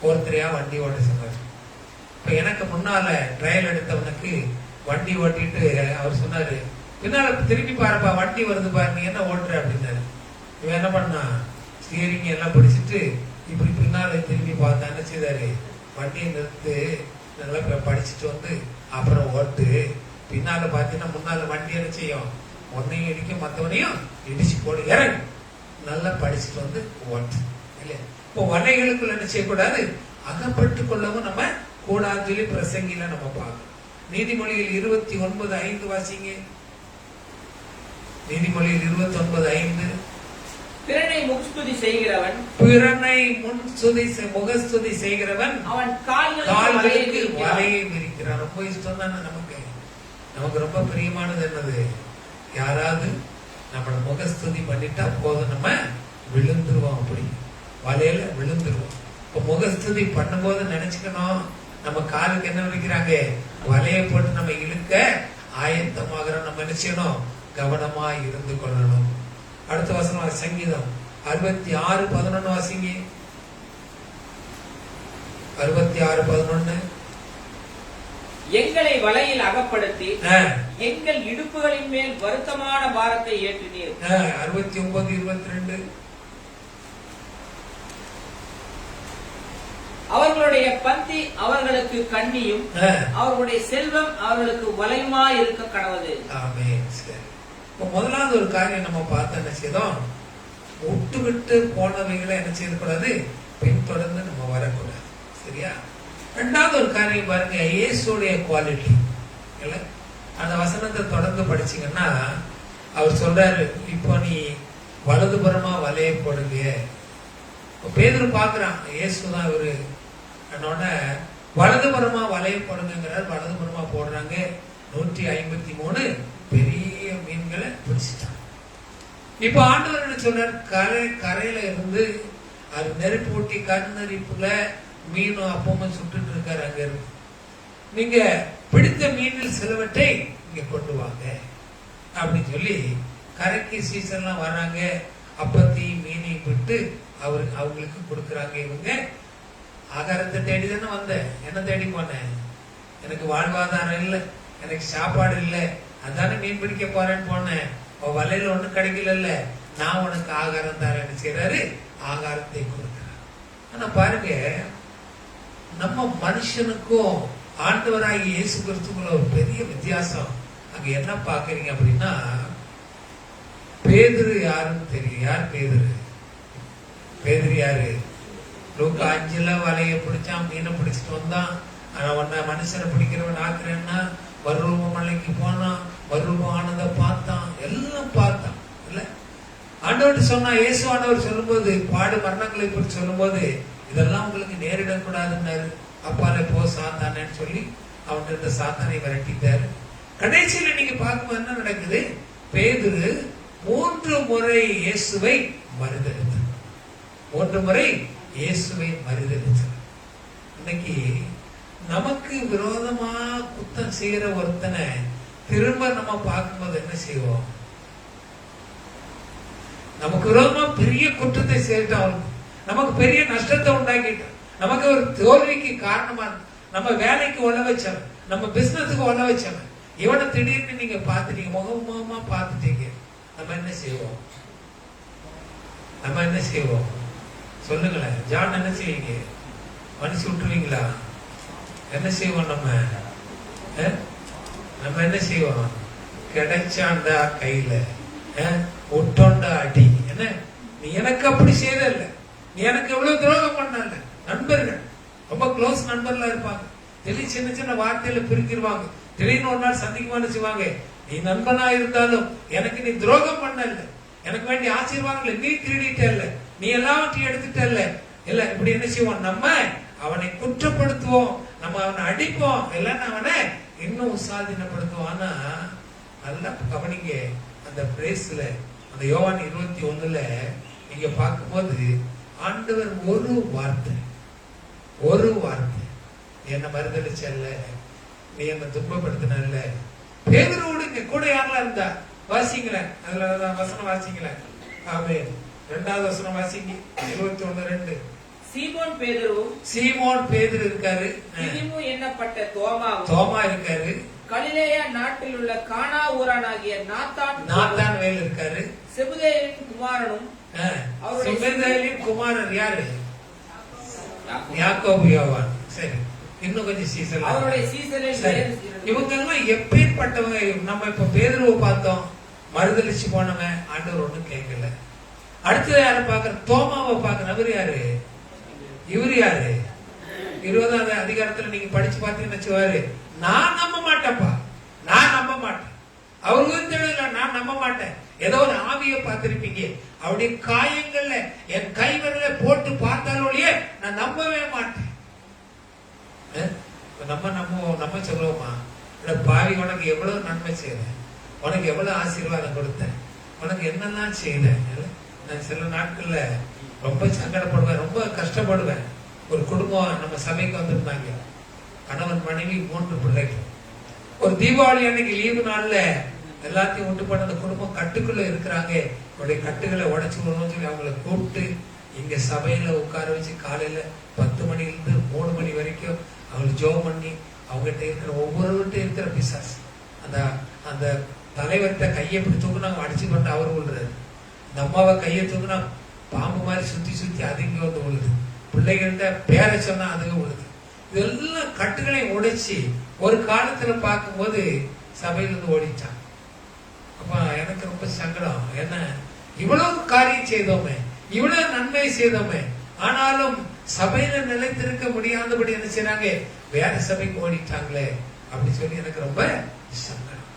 ஒருத்தரையா வண்டி ஓட்ட சொன்னார். இப்ப எனக்கு முன்னால ட்ரையல் எடுத்தவனுக்கு வண்டி ஓட்டிட்டு அவர் சொன்னாரு, பின்னால திரும்பி பாருப்பா, வண்டி வருது பாரு, நீ என்ன ஓட்டுற அப்படின்னாரு. இவன் என்ன பண்ணா, ஸ்டீரிங் எல்லாம் பிடிச்சிட்டு இப்படி பின்னால திரும்பி பார்த்தா என்ன செய்தாரு, வண்டியை நிறுத்து, நல்லா படிச்சுட்டு வந்து அப்புறம் ஓட்டு. பின்னால பாத்தீங்கன்னா முன்னால வண்டி என்ன செய்யும், ஒன்னையும் இடிக்க மற்றவனையும் இடிச்சு போடு, இறங்கு, நல்லா படிச்சுட்டு வந்து ஓட்டு இல்லையா. இப்போ வலைகளுக்குள்ள என்ன செய்யக்கூடாது, அகப்பட்டு கொள்ளவும் நம்ம கூடாது சொல்லி பிரசங்கில நம்ம பார்க்கணும். நீதிமொழியில் 29:5 வாசிங்க. நீதிமொழியில் 29:5. பிறனை முகஸ்துதி செய்கிறவன் முகஸ்துதி செய்கிறவன் அவன் கால்களுக்கு வலையை விரிக்கிறான். ரொம்ப இஷ்டம் தானே நமக்கு. நமக்கு ரொம்ப பிரியமானது என்னது, யாராவது நம்மள முகஸ்துதி பண்ணிட்டா போதும், நம்ம விழுந்துருவோம், அப்படி வலையில விழுந்துருவோம். இப்ப முகஸ்துதி பண்ணும்போது நினைச்சுக்கணும், நம்ம காலுக்கு என்ன விரிக்கிறாங்க, வலையை போட்டு நம்ம இழுக்க ஆயத்தமாகிறோம். நம்ம என்ன செய்யணும், கவனமா இருந்து கொள்ளணும். அடுத்த வசனம் சங்கீதம் 66:11 வாசிங்க. 66:11. எங்களை வலையில் அகப்படுத்தி எங்கள் இடுப்புகளின் மேல் வருத்தமான பாரத்தை ஏற்றினீர். 69:22. அவர்களுடைய பந்தி அவர்களுக்கு கண்ணியும் அவர்களுடைய செல்வம் அவர்களுக்கு வலையுமா இருக்க கடவுது. முதலாவது ஒரு காரியம் நம்ம பார்த்து என்ன செய்தோம், விட்டு விட்டு போனவைகளை என்ன செய்யக்கூடாது, பின்தொடர்ந்து நம்ம வரக்கூடாது, சரியா. ரெண்டாவது ஒரு காரியம் பாருங்க, இயேசுடைய குவாலிட்டி இல்ல. அந்த வசனத்தை தொடர்ந்து படிச்சீங்கன்னா அவர் சொல்றாரு, இப்போ நீ வலதுபுறமா வலையை போடுங்க. பேதுரு பாக்குறான், இயேசுதான் இவரு என்னோட வலதுபுறமா வலையை போடுங்கிறார். வலதுபுறமா போடுறாங்க. 153 பெரிய மீன்களை பிடிச்சிட்டான். இப்ப ஆண்டவர் என்ன சொல்றார், கரையில இருந்து அது நெருப்பு ஊட்டி கண்ணரிப்புல மீனும் அப்பமும் சுட்டு இருக்காரு. அங்க இருந்து நீங்க பிடித்த மீனில் சிலவற்றை இங்க கொண்டு வாங்க அப்படின்னு சொல்லி கரைக்கு சீசன்லாம் வர்றாங்க. அப்பத்தி மீனை விட்டு அவங்களுக்கு கொடுக்கறாங்க. இவங்க ஆகாரத்தை தேடி தானே வந்தேன், என்ன தேடி போனேன், எனக்கு வாழ்வாதாரம் இல்லை, எனக்கு சாப்பாடு இல்லை, அதானே மீன் பிடிக்க போறேன்னு போனேன். வலையில ஒண்ணு கிடைக்கல, நான் உனக்கு ஆகாரம் தரேன்னு செய்யறாரு, ஆகாரத்தை கொடுக்கிறார். ஆனா பாருங்க, நம்ம மனுஷனுக்கும் ஆண்டவராகிய இயேசு கிறிஸ்துக்குள்ள ஒரு பெரிய வித்தியாசம். அங்க என்ன பாக்குறீங்க அப்படின்னா, பேதுரு யாருன்னு தெரியும். யார் பேதுரு? பேதுரு யாரு? லூக்கா 5 வலைய பிடிச்சான், மீனை பிடிச்சிட்டு வந்தான். ஆனா உன்ன மனுஷனை பிடிக்கிறவன் ஆக்குறேன்னா மறுரூப மலைக்கு போனான், மறுரூபம் ஆனதை பார்த்தான், எல்லாம் பார்த்தான் இல்ல. ஆண்டவர் சொன்னா, இயேசு ஆண்டவர் சொல்லும் போது, பாடு மரணங்களை பற்றி சொல்லும் போது, இதெல்லாம் உங்களுக்கு நேரிடக்கூடாதுன்னாரு. அப்பால போ சாத்தானேன்னு சொல்லி அவன் இருந்த சாத்தானை விரட்டிட்டாரு. கடைசியில நீங்க பார்க்கும்போது என்ன நடக்குது, பேதுரு 3 முறை இயேசுவை மறுதலித்தார். 3 முறை இயேசுவை மறுதலித்தார். இன்னைக்கு நமக்கு விரோதமா குத்தம் செய்யற ஒருத்தனை திரும்ப நம்ம பார்க்கும்போது என்ன செய்வோம், நமக்கு விரோதமா பெரிய குற்றத்தை செய்யிட்டோம், நமக்கு பெரிய நஷ்டத்தை உண்டாக்கிட்டோம், நமக்கு ஒரு தோல்விக்கு காரணமா, நம்ம வேலைக்கு உழ வச்சவன், நம்ம பிசினஸுக்கு உழ வச்சவன், இவனை திடீர்னு நீங்க பாத்துட்டீங்க, முகமுகமா பாத்துட்டீங்க, நம்ம என்ன செய்வோம்? நம்ம என்ன செய்வோம் சொல்லுங்களேன். ஜான் என்ன செய்வீங்க? மனுஷி விட்டுருவீங்களா? என்ன செய்வோம்? நம்ம என்ன செய்வோம்? கிடைச்சாண்டா கையில, ஒட்டோண்டா அடி. என்ன நீ எனக்கு அப்படி செய்தல்ல, நீ எனக்கு எவ்வளவு துரோகம் பண்ணல. நண்பர்கள், ரொம்ப க்ளோஸ் நண்பர்களா இருப்பாங்க, திடீர் சின்ன சின்ன வார்த்தையில பிரிக்கிடுவாங்க, திடீர்னு ஒரு நாள் சந்திக்குமான்னு செய்வாங்க, நீ நண்பனா இருந்தாலும் எனக்கு நீ துரோகம் பண்ணல, எனக்கு வேண்டிய ஆசீர்வாதங்களை நீ திருடிட்டல்ல, நீ எல்லாவற்றையும் எடுத்துட்டல்ல இல்ல. இப்படி என்ன செய்வோம்? நம்ம அவனை குற்றப்படுத்துவோம், நம்ம அவனை அடிப்போம், இல்லைன்னா அவனை இன்னும் உற்சாகப்படுத்துவோம். ஆனா நல்லா கவனிங்க, அந்த பிரேஸ்ல, அந்த யோவான் 21 நீங்க பார்க்கும்போது ஆண்டவர் ஒரு வார்த்தை என்ன மறுதளிச்சல்ல, நீ என்ன துன்பப்படுத்தினல்ல. பேதுருவோடு இங்க கூட யாரெல்லாம் இருந்தா வாசிங்களேன், அதுல வசனம் வாசிங்களேன். ஆமென். 2வது வசனம் வாசிங்க. 21:2. சீமோன் பேதுரு இருக்காரு, எண்ணப்பட்ட தோமா இருக்காரு, கலிலேயா நாட்டில் உள்ள கானா ஊரானாகிய நாத்தான் வேல் இருக்காரு, செபுதேயின் குமாரனும் செபுதேயின் குமாரர் யாரு? யாக்கோபு யோவான். சரி, இன்னும் கொஞ்சம் சீசன். அவருடைய சீசனில் இவங்க எல்லாம் எப்பேற்பட்டவங்க. நம்ம இப்ப பேதுருவை பார்த்தோம், மறுதலிச்சு போனவன், ஆண்டவர் ஒண்ணும் கேட்கல. அடுத்தது யாரை பாக்குற? தோமாவை பாக்குற. அவர் யாரு? இவரு யாரு? 20ஆவது அதிகாரத்துல நீங்க படிச்சு பார்த்தீங்கன்னு வச்சுவாரு, நான் நம்ப மாட்டேன்ப்பா, நான் நம்ப மாட்டேன். அவருக்கும் தெரியல, நான் நம்ப மாட்டேன். ஏதோ ஒரு ஆவியை பார்த்திருப்பீங்க, அவருடைய காயங்கள்ல என் கை விரல போட்டு பார்த்தாலோடையே நான் நம்பவே மாட்டேன். நம்ம சொல்லுவோமா, பாவி உனக்கு எவ்வளவு நன்மை செய்தேன், உனக்கு எவ்வளவு ஆசீர்வாதம் கொடுத்தேன், உனக்கு என்னெல்லாம் செய்தேன். நான் சில நாட்கள்ல ரொம்ப சங்கடப்படுவேன், ரொம்ப கஷ்டப்படுவேன். ஒரு குடும்பம் நம்ம சபைக்கு வந்திருந்தாங்க, கணவன் மனைவி 3 பிள்ளைகள். ஒரு தீபாவளி அன்னைக்கு லீவு நாள்ல எல்லாத்தையும் விட்டு போன அந்த குடும்பம் கட்டுக்குள்ள இருக்கிறாங்க. அவருடைய கட்டுகளை உடைச்சு விடணும்னு சொல்லி அவங்களை கூப்பிட்டு இங்க சபையில உட்கார வச்சு காலையில 10 மணிலிருந்து 3 மணி வரைக்கும் அவங்களுக்கு ஜெபம் பண்ணி, அவங்ககிட்ட இருக்கிற ஒவ்வொருவர்கிட்ட இருக்கிற பிசாசு, அந்த தலைவர்கிட்ட கையை பிடி தூக்குனா அடிச்சு கொண்டு அவர் விழுறாரு. இந்த அம்மாவை கையை தூக்குனா பாம்பு மாதிரி சுத்தி சுத்தி அது இங்க வந்து விழுது. பிள்ளைகள்கிட்ட பேரை சொன்னா அதுங்க விழுது. இதெல்லாம் கட்டுகளை உடைச்சி ஒரு காலத்துல பார்க்கும்போது சபையில இருந்து ஓடிச்சான். அப்ப எனக்கு ரொம்ப சங்கடம். என்ன, இவ்வளவு காரியம் செய்தோமே, இவ்வளவு நன்மை செய்தோமே, ஆனாலும் சபையில நிலைத்திருக்க முடியாதபடி என்ன செய்றாங்க, வேற சபைக்கு ஓடிட்டாங்களே அப்படி சொல்லி எனக்கு ரொம்ப சங்கடம்.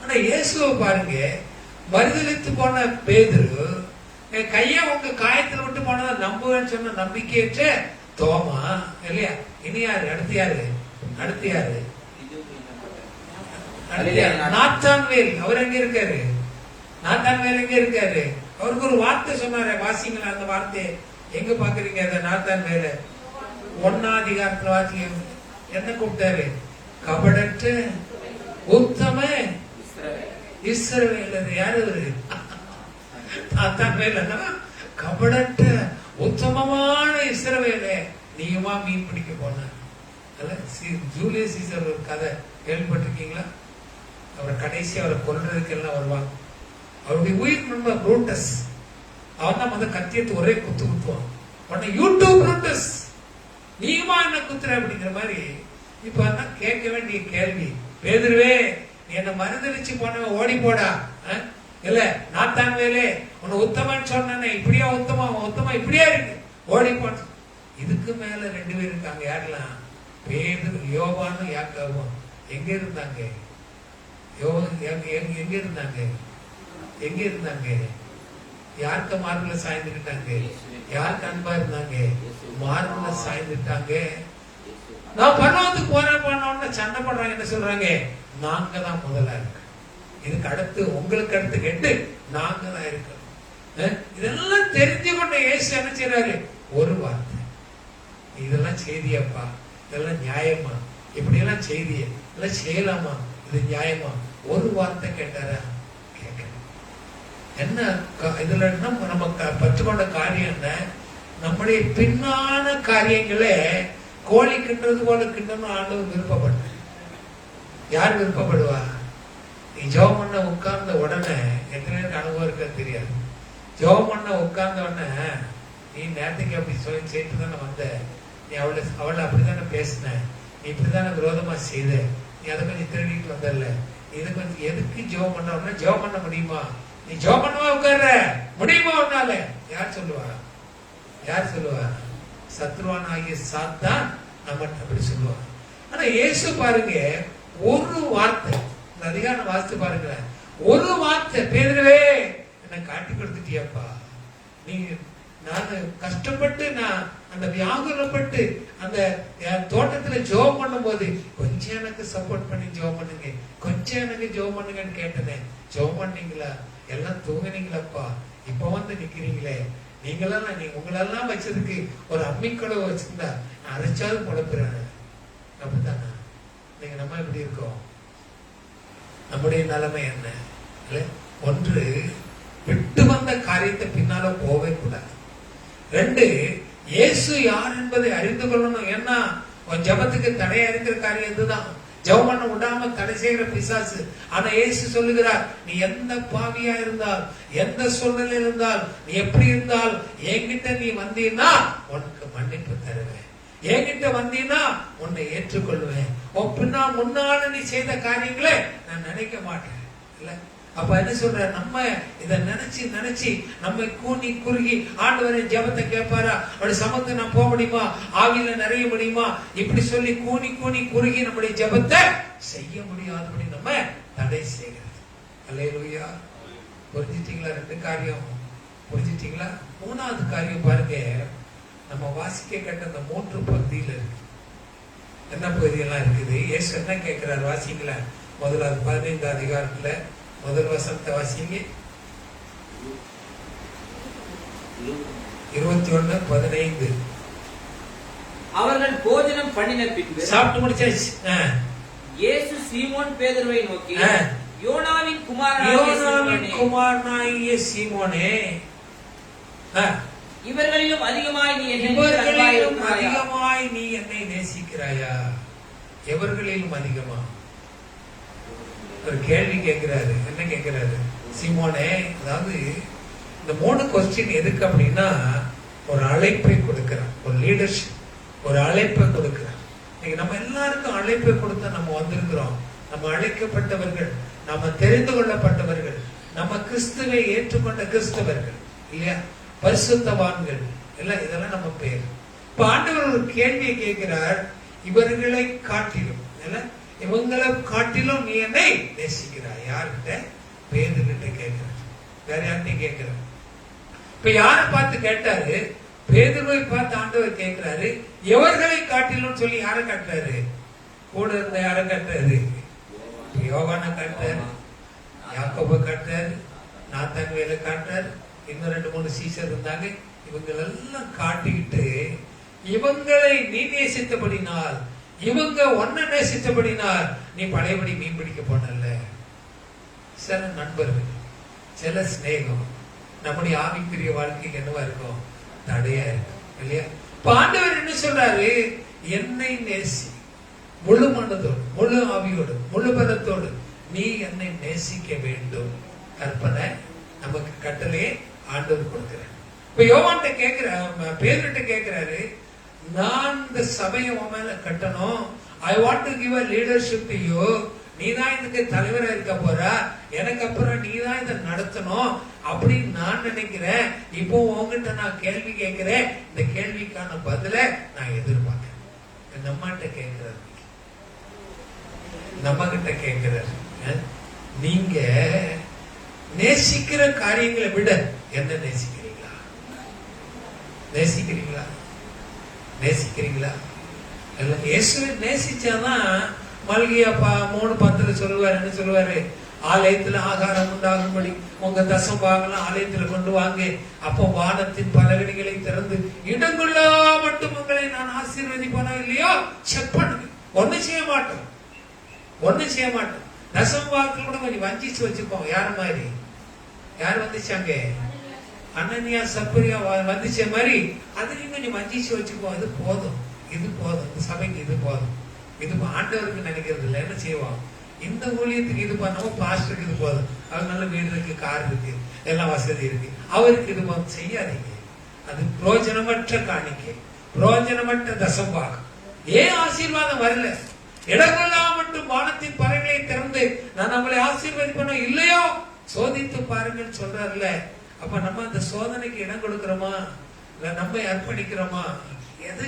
ஆனா இயேசுவை பாருங்க, மறுதலித்து போன பேதுரு என் கைய உங்க காயத்துல விட்டு போனதை நம்புவேன்னு சொன்ன நம்பிக்கையற்ற தோமா இல்லையா? இனி யாரு? அடுத்து யாரு? நாத்தான்வேல். அவர் எங்க இருக்காரு? நாத்தான்வேல் எங்க இருக்காரு? அவருக்கு ஒரு வார்த்தை சொன்னாரு, வாசிங்களா அந்த வார்த்தை எங்க பாக்குறீங்க? அந்த நாத்தான்வேல 1ஆம் அதிகாரத்துல வாசிங்க. என்ன கூப்பிட்டாரு? கபடற்ற உத்தம இஸ்ரவேலர். யாரு அவரு? நாத்தான்வேல். கபடற்ற உத்தமமான இஸ்ரவேலே, நீயுமா மீன் பிடிக்க போன. ஜூலியஸ் சீசர் ஒரு கதை கேள்விப்பட்டிருக்கீங்களா? அவரை கடைசி அவரை கொல்றதுக்கு எல்லாம் வருவாங்க. அவருடைய உயிர் நண்பர் புரூட்டஸ், அவன் தான் வந்து கத்தியத்து ஒரே குத்துவான். உடனே யூடியூப் புரூட்டஸ், நீயுமா என்ன குத்துற அப்படிங்கிற மாதிரி. இப்ப கேட்க வேண்டிய கேள்வி, பேதுருவே நீ என்ன மறுதலிச்சு போனவன் ஓடி போடா, இல்ல நாத்தான்வேலே உன்னை உத்தமன்னு சொன்ன, இப்படியா உத்தமா இப்படியா இருக்கு, ஓடி போன. இதுக்கு மேல 2 பேர் இருக்காங்க. யாரெல்லாம்? பேதுரு, யோவானும் யாக்கோபும். எங்க இருந்தாங்க? எங்க இருந்தாங்க? யாருக்கு மார்புல சாய்ந்துட்டாங்க? யாருக்கு அன்பா இருந்தாங்க? மார்புல சாய்ந்துட்டாங்க. நான் பரவாத்துக்கு போறேன் சண்டை பண்றாங்க. என்ன சொல்றாங்க? நாங்க தான் முதலா இருக்கு, இதுக்கு அடுத்து உங்களுக்கு அடுத்து கெட்டு நாங்க தான் இருக்கோம். இதெல்லாம் தெரிஞ்சு கொண்ட இயேசு என்ன செய்யறாரு? ஒரு வார்த்தை, இதெல்லாம் செய்தியப்பா, இதெல்லாம் நியாயமா, இப்படி எல்லாம் செய்திய இதெல்லாம் செய்யலாமா, இது நியாயமா? ஒரு வார்த்தை கேட்டாரா? கேட்க. என்ன இதுல நம்ம பற்றுக்கொண்ட காரியம் என்ன? நம்முடைய பின்னான காரியங்களே கோழி கிண்டுறது போல கிண்டணும் ஆண்டவர் விருப்பப்பட்ட. யார் விருப்பப்படுவா? நீ ஜெபம் பண்ண உட்கார்ந்த உடனே, எத்தனை பேருக்கு அனுபவம் இருக்க தெரியாது, ஜெபம் பண்ண உட்கார்ந்த உடனே நீ நேரத்துக்கு அப்படி சொல்லி சேர்த்து தானே வந்த, நீ அவளை அப்படித்தானே பேசின, நீ இப்படித்தானே விரோதமா செய்த, நீ அதை கொஞ்சம் திருடிட்டு வந்தல, இது கொஞ்சம் எதுக்கு ஜெபம் பண்ண உடனே ஜெபம் பண்ண முடியுமா? நீ ஜெபம் பண்ணவா உட்கார்ற முடியுமா உன்னால? யார் சொல்லுவா? சத்ருவான் ஆகிய சாத்தான் நம்ம அப்படி சொல்லுவாங்க. ஆனா இயேசு பாருங்க, ஒரு வார்த்தை, இந்த அதிகாரம் வாசித்து பாருங்களேன், ஒரு வார்த்தை, பேதுருவே என்ன காட்டி கொடுத்துட்டியப்பா, நீ நான் கஷ்டப்பட்டு நான் அந்த வியாகுலப்பட்டு அந்த தோட்டத்துல ஜெபம் பண்ணும் போது கொஞ்சம் எனக்கு சப்போர்ட் பண்ணி ஜெபம் பண்ணுங்க, கொஞ்சம் எனக்கு ஜெபம் பண்ணுங்கன்னு கேட்டனே, ஜெபம் பண்ணீங்களா? எல்லாம் தூங்குனீங்களப்பா, இப்ப வந்து நிக்கிறீங்களே, நீங்களெல்லாம் உங்களெல்லாம் வச்சதுக்கு ஒரு அம்மிக்கடவை வச்சிருந்தா நான் அரைச்சாவது பொழப்புறேன். அப்படித்தானா? நீங்க நம்ம எப்படி இருக்கோம்? நம்முடைய நிலைமை என்ன? ஒன்று, விட்டு வந்த காரியத்தை பின்னால போவே கூடாது. 2, இயேசு யார் என்பதை அறிந்து கொள்ளணும். ஏன்னா ஜபத்துக்கு தடையா இருக்கிற காரியம் இதுதான், ஜெபம் பண்ண விடாம தடை செய்கிற பிசாசு. ஆனா இயேசு சொல்லுகிறார், நீ எந்த பாவியா இருந்தால், எந்த சூழ்நிலையில் இருந்தால், நீ எப்படி இருந்தால், என்கிட்ட நீ வந்தீன்னா உனக்கு மன்னிப்பு தருவேன், என்கிட்ட வந்தீங்கன்னா உன்னை ஏற்றுக்கொள்வேன். முன்னால நீ செய்த காரியங்களை நான் நினைக்க மாட்டேன். இல்ல அப்ப என்ன சொல்ற, நம்ம இத நினைச்சு நம்ம கூனி குறுகி ஆண்டவரே ஜெபத்தை கேட்பாரா, அவருடைய சமத்தை நான் போக முடியுமா, ஆவியில நிறைய முடியுமா, இப்படி சொல்லி கூனி குறுகி நம்முடைய ஜெபத்தை செய்ய முடியாதபடி நம்ம தடை செய்கிறது. அல்லேலூயா. புரிஞ்சிட்டீங்களா? 2 காரியம் புரிஞ்சிட்டீங்களா? 3வது காரியம் பாருங்க, நம்ம வாசிக்க கேட்ட அந்த 3 பகுதியில இருக்கு. என்ன பகுதியெல்லாம் இருக்குது? இயேசு என்ன கேட்கிறார் வாசிங்களா? முதலாவது 15 அதிகாரத்துல முதல் வசனத்தை வாசிங்க. 21:15. அவர்கள் போஜனம் பண்ணின பின்பு சாப்பிட்டு முடிச்சாச்சு. இயேசு சீமோன் பேதுருவை நோக்கி, யோனாவின் குமாரனாகிய சீமோனே, இவர்களிலும் அதிகமாய் நீ என்னை நேசிக்கிறாயா? எவர்களிலும் அதிகமா? ஒரு கேள்வி கேட்கிறாரு. என்ன கேட்கிறாரு? சீமோனே, அதாவது இந்த 3 கொஸ்டின் எதுக்கு அப்படின்னா, ஒரு அழைப்பை கொடுக்கிறார், ஒரு லீடர்ஷிப், ஒரு அழைப்பை கொடுக்கிறார். நம்ம எல்லாருக்கும் அழைப்பை கொடுத்த நம்ம வந்திருக்கிறோம். நம்ம அழைக்கப்பட்டவர்கள், நம்ம தெரிந்து கொள்ளப்பட்டவர்கள், நம்ம கிறிஸ்துவை ஏற்றுக்கொண்ட கிறிஸ்தவர்கள் இல்லையா, பரிசுத்தவான்கள் எல்லாம், இதெல்லாம் நம்ம பேர். இப்ப ஆண்டவர் ஒரு கேள்வியை கேட்கிறார், இவர்களை காட்டிலும் இவங்களை காட்டிலும் நீ என்னை நேசிக்கிறாய். யார்கிட்ட? பேதுருகிட்ட கேட்கிறார். வேற யார்கிட்டையும் கேட்கிறார். இப்ப யாரை பார்த்து கேட்டாரு? பேதுருவை பார்த்து ஆண்டவர் கேட்கிறாரு. எவர்களை காட்டிலும் சொல்லி யாரை காட்டுறாரு? கூட இருந்த யாரை காட்டுறாரு? யோவானை காட்டுறாரு, யாக்கோபை காட்டுறாரு, நாத்தான்வேலை காட்டுறாரு, இன்னும் 2-3 சீசர் இருந்தாங்க. இவங்களெல்லாம் காட்டிக்கிட்டு, இவங்களை நீ நேசித்தபடினால், இவங்க ஒன்ன நேசித்தபடினால் நீ பழையபடி மீன் பிடிக்க போனல்ல. சில நண்பர்கள், சில ஸ்நேகம் நம்முடைய ஆவிக்குரிய வாழ்க்கைக்கு என்னவா இருக்கும்? தடையா இருக்கும் இல்லையா? ஆண்டவர் என்ன சொல்றாரு? என்னை நேசி, முழு மனதோடு, முழு ஆவியோடு, முழு பலத்தோடு நீ என்னை நேசிக்க வேண்டும். கற்பனை நமக்கு கட்டளையே ஆண்டவர் கொடுக்கிறார். இப்ப யோவான்கிட்ட கேட்கிற, பேதுருகிட்ட கேட்கிறாரு, நான் இந்த சபையை உன் மேல கட்டணும். I want to give a leadership to you. நீதான் இதுக்கு தலைவரா இருக்க போற, எனக்கு அப்புறம் நீதான் இதை நடத்தணும் அப்படின்னு நான் நினைக்கிறேன். இப்போ உங்ககிட்ட நான் கேள்வி கேட்கிறேன், இந்த கேள்விக்கான பதில நான் எதிர்பார்க்கிறேன். நம்மகிட்ட கேட்கிறாரு, நம்ம கிட்ட கேட்கிறாரு, நீங்க நேசிக்கிற காரியங்களை விட என்ன நேசிக்கிறீங்களா? நேசிக்கிறீங்களா? நேசிக்கிறீங்களா? இயேசுவை நேசிச்சாதான் மல்கியா 3:10 சொல்லுவாரு. என்ன சொல்லுவாரு? ஆலயத்துல ஆகாரம் உண்டாகும்படி உங்க தசம்பாகலாம் ஆலயத்துல கொண்டு வாங்க, அப்போ வானத்தின் பலகணிகளை திறந்து இடங்குள்ளா மட்டும் உங்களை நான் ஆசீர்வதிப்பானோ இல்லையோ செக் பண்ணுங்க. ஒண்ணு செய்ய மாட்டோம். தசம்பாகத்துல கூட கொஞ்சம் வஞ்சிச்சு வச்சுப்போம். யார மாதிரி? யார் வந்துச்சாங்க? அனனியா சப்பரியா வந்துச்ச மாதிரி அதுலயும் கொஞ்சம் வஞ்சிச்சு வச்சுப்போம். இது போதும், இந்த சபைக்கு இது போதும், இது ஆண்டவருக்கு நினைக்கிறது இல்லை. என்ன செய்வோம்? இந்த ஊழியத்துக்கு இது பண்ணவும் பாஸ்டருக்கு இது போதும், அவர் நல்ல வீடு இருக்கு, கார் இருக்கு, எல்லாம் வசதி இருக்கு, அவருக்கு இது போதும். செய்யாதீங்க. அது புரோஜனமற்ற காணிக்கை, புரோஜனமற்ற தசம்பாகம். ஏன் ஆசீர்வாதம் வரல? இடங்கள்லாம் மட்டும் வானத்தின் பறவைகளை திறந்து நான் நம்மளை ஆசீர்வதிப்பனோ இல்லையோ சோதித்து பாருங்கன்னு சொல்றாருல. அப்ப நம்ம அந்த சோதனைக்கு இடம் கொடுக்கிறோமா, இல்ல நம்ம அர்ப்பணிக்கிறோமா? எதை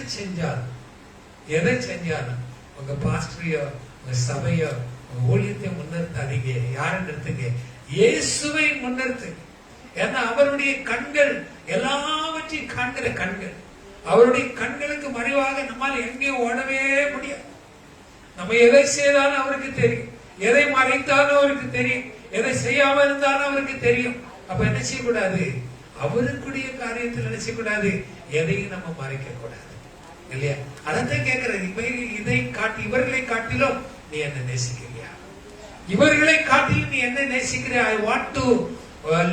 செஞ்சாலும் உங்க பாஸ்டரையோ, உங்க சபையோ, உங்க ஊழியத்தை முன்னிறுத்தாதீங்க. யாரை நிறுத்துங்க? இயேசுவை முன்னிறுத்துங்க. ஏன்னா அவருடைய கண்கள் எல்லாவற்றையும் காண்கிற கண்கள். அவருடைய கண்களுக்கு மறைவாக நம்மால் எங்கேயும் ஓடவே முடியாது. நம்ம எதை செய்தாலும் அவருக்கு தெரியும், எதை மறைத்தாலும் அவருக்கு தெரியும், எதை செய்யாம இருந்தாலும் அவருக்கு தெரியும். அப்ப என்ன செய்யக்கூடாது? அவருக்குடைய காரியத்தில் என்ன செய்யக்கூடாது? எதையும் நம்ம மறைக்க கூடாது இல்லையா? அதான் கேட்கிறது. இவர்களை காட்டிலும் நீ என்ன நேசிக்கிறியா? இவர்களை காட்டிலும் நீ என்ன நேசிக்கிறியா? I want to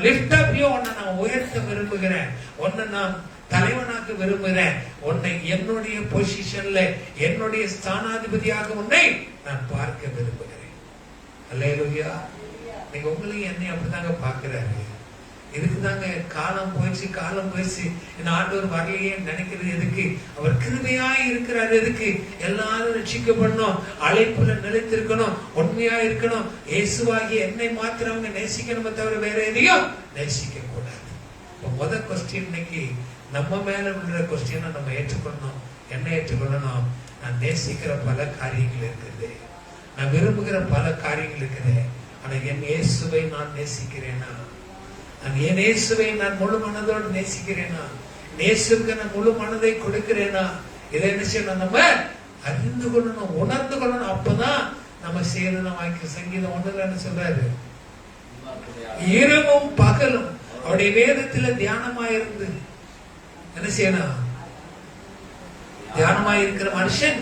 lift up you. உன்னை நான் உயர்த்த விரும்புகிறேன், உன்னை நான் தலைவனாக்க விரும்புகிறேன், உன்னை என்னுடைய பொசிஷன்ல, என்னுடைய ஸ்தானாதிபதியாக உன்னை நான் பார்க்க விரும்புகிறேன். அல்லேலூயா. நீங்க உங்களையும் என்னை அப்படிதாங்க பார்க்கிறாரு. இதுக்கு தாங்க காலம் போயிடுச்சு இந்த ஆண்டவர் வரலையே நினைக்கிறது எதுக்கு? அவர் கிருபையாய் இருக்கிறார். எதுக்கு? எல்லாரும் ரட்சிக்கப்படணும், அழைப்புல நிலைத்திருக்கணும், உண்மையா இருக்கணும், இயேசுவாகி என்னை மாத்திரவங்க நேசிக்கணுமே தவிர வேற எதையும் நேசிக்க கூடாது. இப்ப முதல் கொஸ்டின் இன்னைக்கு நம்ம மேல விழுற கொஸ்டினை நம்ம ஏற்றுக்கொள்ளணும். என்ன ஏற்றுக்கொள்ளணும்? நான் நேசிக்கிற பல காரியங்கள் இருக்குது, நான் விரும்புகிற பல காரியங்கள் இருக்குது. ஆனா என் இயேசுவை நான் நேசிக்கிறேனா? நான் என் இயேசுவை நான் முழு மனதோடு நேசிக்கிறேனா? இயேசுக்கு நான் முழு மனதை கொடுக்கிறேனா? இதை என்ன செய்யணும்? நம்ம அறிந்து கொள்ளணும், உணர்ந்து கொள்ளணும். அப்பதான் நம்ம செய்யணும். வாய்க்கு சங்கீதம் 1 என்ன சொல்றாரு? இரவும் பகலும் அவருடைய வேதத்துல தியானமாயிருந்து என்ன செய்யணும்? தியானமாயிருக்கிற மனுஷன்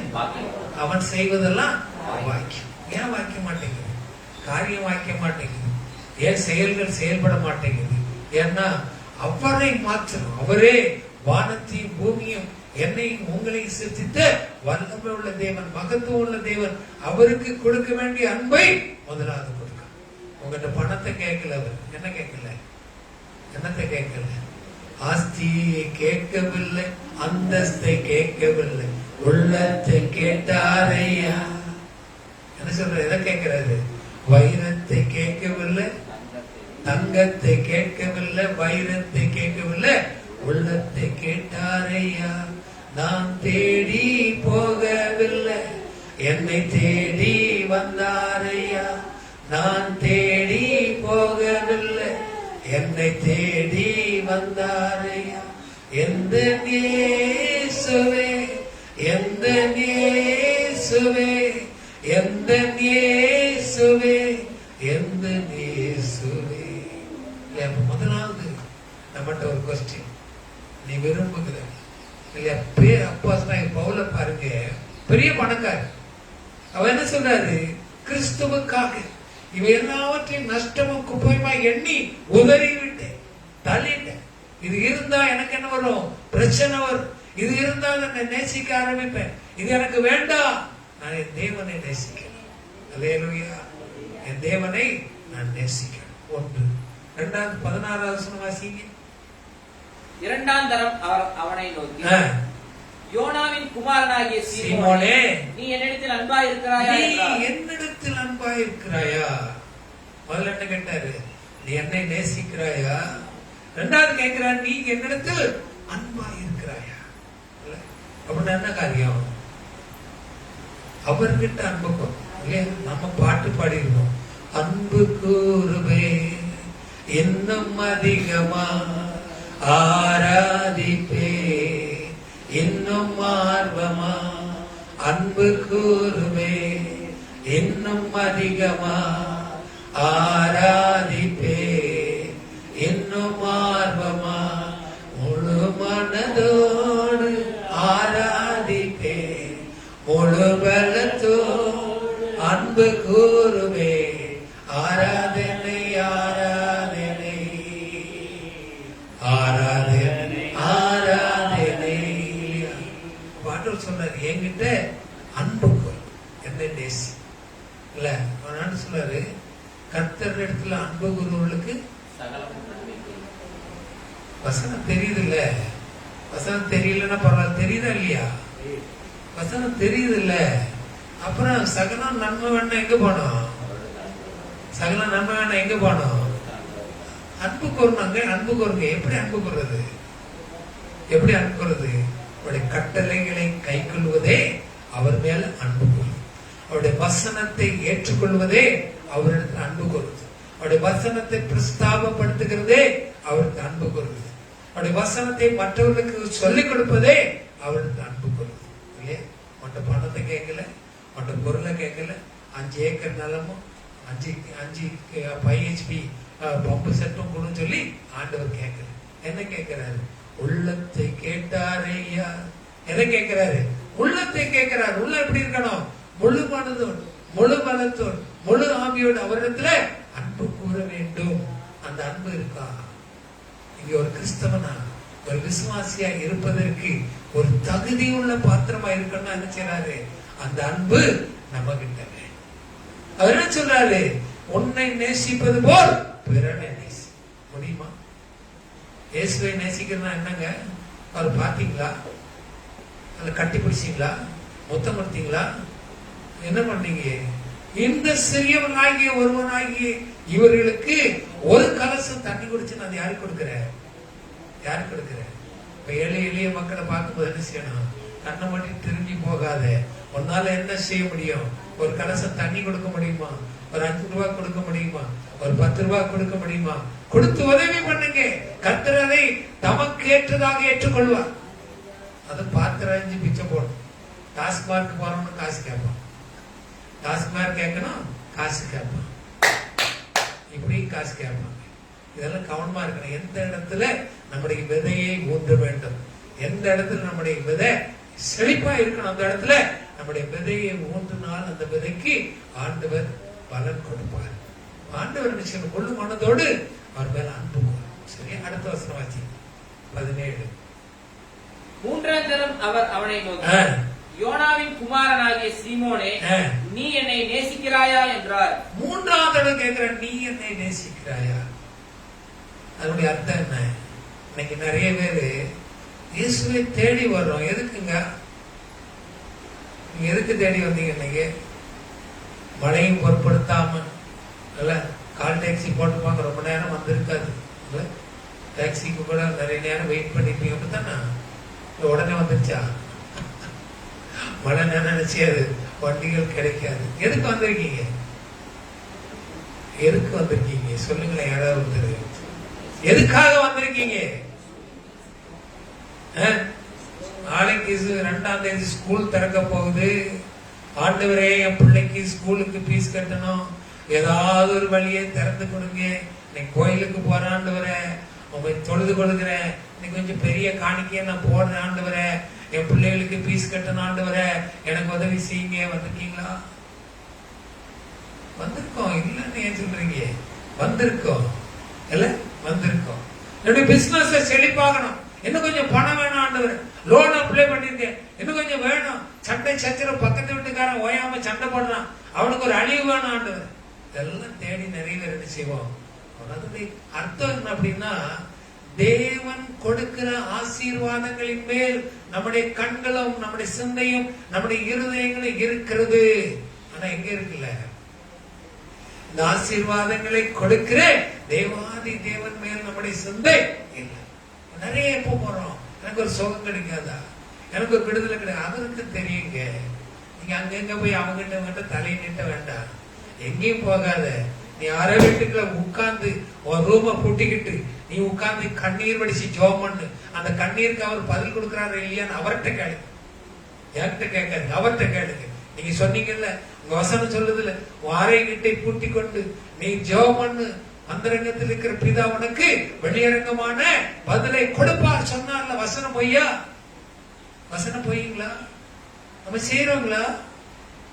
அவன் செய்வதெல்லாம் வாக்கியம். ஏன் வாய்க்க மாட்டேங்குது? காரியம் வாய்க்க மாட்டேங்குது. ஏன் செயல்கள் செயல்பட மாட்டேங்குது? ஏன்னா அவரை மாற்றணும். அவரே வானத்தையும் பூமியும் என்னையும் உங்களையும் சிருஷ்டித்த வல்லமை உள்ள தேவன், மகத்துவம் உள்ள தேவன். அவருக்கு கொடுக்க வேண்டிய அன்பை முதலாவது கொடுக்க. உங்ககிட்ட பணத்தை கேட்கல, அவர் என்ன கேட்கல? என்னத்தை கேட்கல? ஆஸ்தியை கேட்கவில்லை, அந்தஸ்தை கேட்கவில்லை, உள்ளத்தை கேட்டாரையா. என்ன சொல்ற? எதை கேட்கிறாரு? வைரத்தை கேட்கவில்லை, தங்கத்தை கேட்கவில்லை, வைரத்தை கேட்கவில்லை, உள்ளத்தை கேட்டாரையா. நான் தேடி போகவில்லை, என்னை தேடி வந்தாரையா. நான் தேடி போகவில்லை, என்னை தேடி வந்தாரையா. எந்த இயேசுவே, எந்த இயேசுவே, எந்த இயேசுவே, எந்த இயேசுவே. முதலாவது நம்மகிட்ட ஒரு கொஸ்டின், நீ விரும்புகிற இல்லையா? அப்பா பவுல பாருங்க, பெரிய பணக்காரர். அவ என்ன சொல்றாரு? கிறிஸ்துவுக்காக இவை எல்லாவற்றையும் நஷ்டமும் குப்பையுமா எண்ணி உதறி விட்டேன், தள்ளிட்டேன். இது இருந்தா எனக்கு என்ன வரும்? பிரச்சனை வரும். இது இருந்தா நான் நேசிக்க ஆரம்பிப்பேன். இது எனக்கு வேண்டாம். நான் என் தேவனை நேசிக்கிறேன். அல்லேலூயா. என் தேவனை நான் நேசிக்கிறேன். 1. 2 16 வாசிங்க. 2ஆம் தரம் அவர் அவனை நோக்கி, யோனாவின் குமாரனாகிய சீமோனே, நீ என்னிடத்தில் அன்பாய் இருக்கிறாயா? நீ என்னிடத்தில் அன்பாய் இருக்கிறாயா? முதல்ல என்ன கேட்டாரு? நீ என்னை நேசிக்கிறாயா? 2வது கேட்கிறார், நீ என்னிடத்தில் அன்பாய் இருக்கிறாயா? அப்படின்னா என்ன காரியம்? அவர்கிட்ட அன்பு இல்லையா? நம்ம பாட்டு பாடிருக்கோம், அன்பு கூறுவே இன்னும் அதிகமா ஆராதிப்பே, இன்னும் ஆர்வமா அன்பு கூறுவே, இன்னும் அதிகமா ஆராதிப்பே, இன்னும் ஆர்வமா முழு மனதோடு ஆராதிப்பே, முழு பலத்தோடு அன்பு கூறுவே. ஆராதனை ஆராதனை ஆராதனை ஆராதனை. பாட்டு சொல்றாரு, என்கிட்ட அன்பு என்னை நேசி இல்ல. அவனால சொல்றாரு, கர்த்தர் இடத்துல அன்பு கூறுவர்களுக்கு வசனம் தெரியுது இல்ல. வசனம் தெரியலன்னா பரவாயில்ல, தெரியுதா இல்லையா? வசனம் தெரியுது இல்ல. அப்புறம் சகலம் நன்மை வேணா எங்க போனோம்? சகலம் நன்மை வேணா எங்க போனோம்? அன்பு கூறணுங்க. அன்பு கூறுங்க. எப்படி அன்பு கூறுறது? எப்படி அன்பு கூறுறது? அவருடைய கட்டளைகளை கை கொள்வதே அவர் மேல அன்பு கூறுது. அவருடைய வசனத்தை ஏற்றுக்கொள்வதே அவரிடத்தில் அன்பு கூறுது. அவருடைய வசனத்தை பிரஸ்தாபப்படுத்துகிறதே அவருக்கு அன்பு கூறுது. அவருடைய வசனத்தை மற்றவர்களுக்கு சொல்லிக் கொடுப்பதே அவருக்கு அன்பு கூறுது. இல்லையா? மற்ற பணத்தை கேட்கல, மற்ற பொருளை கேட்கல, 5 ஏக்கர் நிலமும் 5 5 HP பம்பு செட்டும் கூட சொல்லி ஆண்டவர் கேட்கல. என்ன கேட்கிறாரு? உள்ளத்தை கேட்டாரையா. எதை கேட்கிறாரு? உள்ளத்தை கேட்கிறார். உள்ள எப்படி இருக்கணும்? முழு மனதோடு, முழு பலத்தோடு, முழு ஆவியோடு அவரிடத்துல அன்பு கூற வேண்டும். அந்த அன்பு இருக்கா? இங்க ஒரு கிறிஸ்தவனா, ஒரு விசுவாசியா இருப்பதற்கு ஒரு தகுதி உள்ள பாத்திரமா இருக்கணும்னா என்ன செய்யறாரு? அந்த அன்பு நம்ம கிட்ட. அவர் என்ன சொல்றாரு? உன்னை நேசிப்பது போல் பிறனை நேசி. முடியுமா? இயேசுவை நேசிக்கிறதுனா என்னங்க? அவர் பார்த்தீங்களா? அதை கட்டி பிடிச்சீங்களா? முத்தம் கொடுத்தீங்களா? என்ன பண்ணீங்க? இந்த சிறியவனாகிய ஒருவனாகிய இவர்களுக்கு ஒரு கலசம் தண்ணி குடிச்சு நான் யாருக்கு கொடுக்கிறேன்? யாருக்கு கொடுக்கிறேன்? இப்ப எளிய மக்களை பார்க்கும்போது என்ன செய்யணும்? கண்ணை மட்டும் திரும்பி போகாத. உன்னால என்ன செய்ய முடியும்? ஒரு கலசம் தண்ணி கொடுக்க முடியுமா? ஒரு 5 ரூபாய் கொடுக்க முடியுமா? ஒரு 10 ரூபாய் கொடுக்க முடியுமா? கொடுத்து உதவி பண்ணுங்க. கர்த்தர் அதை தமக்கு ஏற்றதாக ஏற்றுக்கொள்வார். அது பாத்திரம் பிச்சை போடும். டாஸ்மார்க் போறோம்னு காசு கேட்பான். டாஸ்மார்க் கேட்கணும், காசு கேட்பான். இப்படி காசு கேட்பாங்க. இதெல்லாம் கவனமா இருக்கணும். எந்த இடத்துல நம்முடைய விதையை ஊன்ற வேண்டும், எந்த இடத்துல நம்முடைய விதை செழிப்பா இருக்கணும், அந்த இடத்துல நம்முடைய விதையை ஊன்றினால் அந்த விதைக்கு ஆண்டவர் பலன் கொடுப்பார். ஆண்டவர் நிச்சயம் முழு மனதோடு அவர் மேல அனுப்புவார். சரி, அடுத்த வசனம் வாசி 17. 3ஆம் தரம் அவர் அவனை நோக்கி, யோனாவின் குமாரனாகிய சீமோனே, நீ என்னை நேசிக்கிறாயா என்றார். 3ஆம் தடவை கேட்கிற, நீ என்னை நேசிக்கிறாயா? அதனுடைய அர்த்தம் என்ன? இன்னைக்கு நிறைய பேரு இயேசுவை தேடி வர்றோம். எதுக்குங்க? நீங்க எதுக்கு தேடி வந்தீங்க? இன்னைக்கு மழையும் பொருட்படுத்தாம கால் டாக்ஸி போட்டுப்பாங்க, ரொம்ப நேரம் வந்திருக்காது. டாக்ஸிக்கு கூட நிறைய நேரம் வெயிட் பண்ணிருப்பீங்க. அப்படித்தானே? உடனே வந்துருச்சா? மழை நினைச்சு அது வண்டிகள் கிடைக்காது. எதுக்கு வந்திருக்கீங்க? எதுக்கு வந்திருக்கீங்க? சொல்லுங்களேன் யாராவது ஒருத்தர். எதுக்காக வந்திருக்கீங்க? நாளைக்கு 2ஆம் தேதி ஸ்கூல் திறக்க போகுது. ஆண்டவரே, என் பிள்ளைக்கு ஸ்கூலுக்கு ஃபீஸ் கட்டணும், ஏதாவது ஒரு வழியை திறந்து கொடுங்க. இன்னைக்கு கோயிலுக்கு போற ஆண்டவரே, உங்களை தொழுது கொடுக்குறேன். இன்னைக்கு கொஞ்சம் பெரிய காணிக்கையை நான் போடுறேன் ஆண்டவரே, என் பிள்ளைகளுக்கு ஃபீஸ் கட்டணும் ஆண்டவரே, எனக்கு உதவி செய்யுங்க. வந்திருக்கீங்களா? வந்திருக்கோம். இல்லன்னு ஏன் சொல்றீங்க? வந்திருக்கோம். இல்ல, வந்திருக்கோம். என்னுடைய பிசினஸ் செழிப்பாகணும், இன்னும் கொஞ்சம் பணம் வேணும் ஆண்டவரே, லோன் அப்ளை பண்ணிருக்கேன், இன்னும் கொஞ்சம் வேணும். சண்டை சச்சரவு, பக்கத்து வீட்டுக்காரன் ஓயாம சண்டை போடுறான், அவனுக்கு ஒரு அழிவு வேணும் ஆண்டவர். இதெல்லாம் தேடி நிறைய என்ன செய்வோம். அதனுடைய அர்த்தம் என்ன அப்படின்னா, தேவன் கொடுக்கிற ஆசீர்வாதங்களின் மேல் நம்முடைய கண்களும் நம்முடைய சிந்தையும் நம்முடைய இருதயங்களும் இருக்கிறது. ஆனா எங்க இருக்குல்ல? இந்த ஆசீர்வாதங்களை கொடுக்கிற தேவாதி தேவன் மேல் நம்முடைய சிந்தை இல்லை. நிறைய எப்ப போறோம், எனக்கு ஒரு சுகம் கிடைக்காதா, எனக்கு ஒரு விடுதலை கிடையாது, அவருக்கு தெரியுங்க. நீங்க அங்கங்க போய் அவங்கிட்ட தலையை நீட்ட வேண்டாம். எங்கேயும் போகாத. நீ அரை வீட்டுக்குள்ள உட்கார்ந்து ஒரு ரூம பூட்டிக்கிட்டு நீ உட்கார்ந்து கண்ணீர் வடிச்சு ஜோம் பண்ணு. அந்த கண்ணீருக்கு அவர் பதில் கொடுக்கிறாரு இல்லையான்னு அவர்கிட்ட கேளுங்க. என்கிட்ட கேட்காது, அவர்கிட்ட கேளுங்க. நீங்க சொன்னீங்கல்ல, உங்க வசனம் சொல்லுதுல, அரை வீட்டை பூட்டி கொண்டு நீ ஜோம் பண்ணு, அந்தரங்கத்தில் இருக்கிற பிதா உனக்கு வெளியரங்கமான பதிலை கொடுப்பார் சொன்னார்ல. வசனம் பொய்யா? வசனம் பொய்யுங்களா? நம்ம செய்யறோங்களா?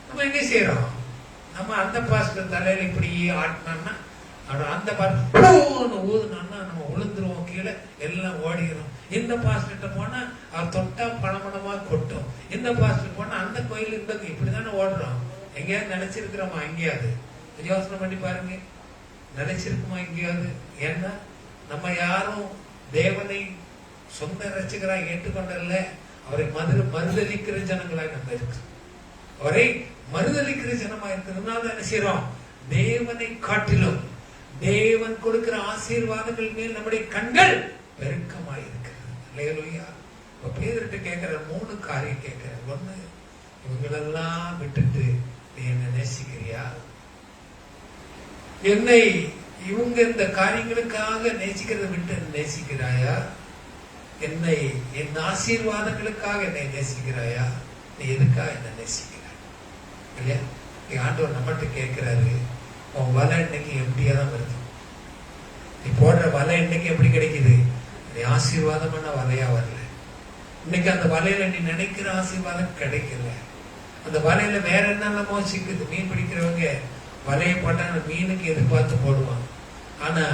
நம்ம எங்க செய்யறோம்? நம்ம அந்த பாஸ்டர் தலையில இப்படி ஆட்டினா, அந்த ஊதுனா நம்ம விழுந்துருவோம் கீழே, எல்லாம் ஓடிடும். இந்த பாஸ்டர் போனா அவர் தொட்டா பணமணமா கொட்டும். இந்த பாஸ்டர் போனா அந்த கோயில் இந்த இப்படிதானே ஓடுறோம். எங்கேயாவது நினைச்சிருக்கிறோமா? எங்கேயாவது யோசனை பண்ணி பாருங்க. நினைச்சிருக்குமா எங்கேயாவது? ஏன்னா நம்ம யாரும் தேவனை சொந்த ரட்சகராய் ஏற்றுக்கொண்டல்ல, அவரை மறுதலிக்கிற ஜனங்களாய் நம்ம இருக்கு. அவரை மறுதலிக்கிற ஜனமா இருக்கிறதுனால என்ன செய்யறோம்? தேவனை காட்டிலும் தேவன் கொடுக்கிற ஆசீர்வாதங்கள் மேல் நம்முடைய கண்கள் பெருக்கமாய் இருக்கிறது. அல்லேலூயா. இப்ப பேதர்கிட்ட கேட்கிற 3 காரியம் கேட்கிற. 1, இவங்களெல்லாம் விட்டுட்டு நீ என்ன நேசிக்கிறியா? என்னை இவங்க இந்த காரியங்களுக்காக நேசிக்கிறத விட்டு நேசிக்கிறாயா? என்னை என் ஆசீர்வாதங்களுக்காக என்னை நேசிக்கிறாயா? நீ எதுக்காக என்ன நேசிக்கிறாய்? இல்லையா? ஆண்டவர் நம்மகிட்ட கேட்கிறாரு, உன் வலை இன்னைக்கு எப்படியா தான் வருது? நீ போடுற வலை இன்னைக்கு எப்படி கிடைக்குது? நீ ஆசீர்வாதமான வலையா வரல. இன்னைக்கு அந்த வலையில நீ நினைக்கிற ஆசீர்வாதம் கிடைக்கல. அந்த வலையில வேற என்னென்னமோ சிக்குது. மீன் பிடிக்கிறவங்க வலையை போட்டா மீனுக்கு எதிர்பார்த்து போடுவாங்க. ஆனா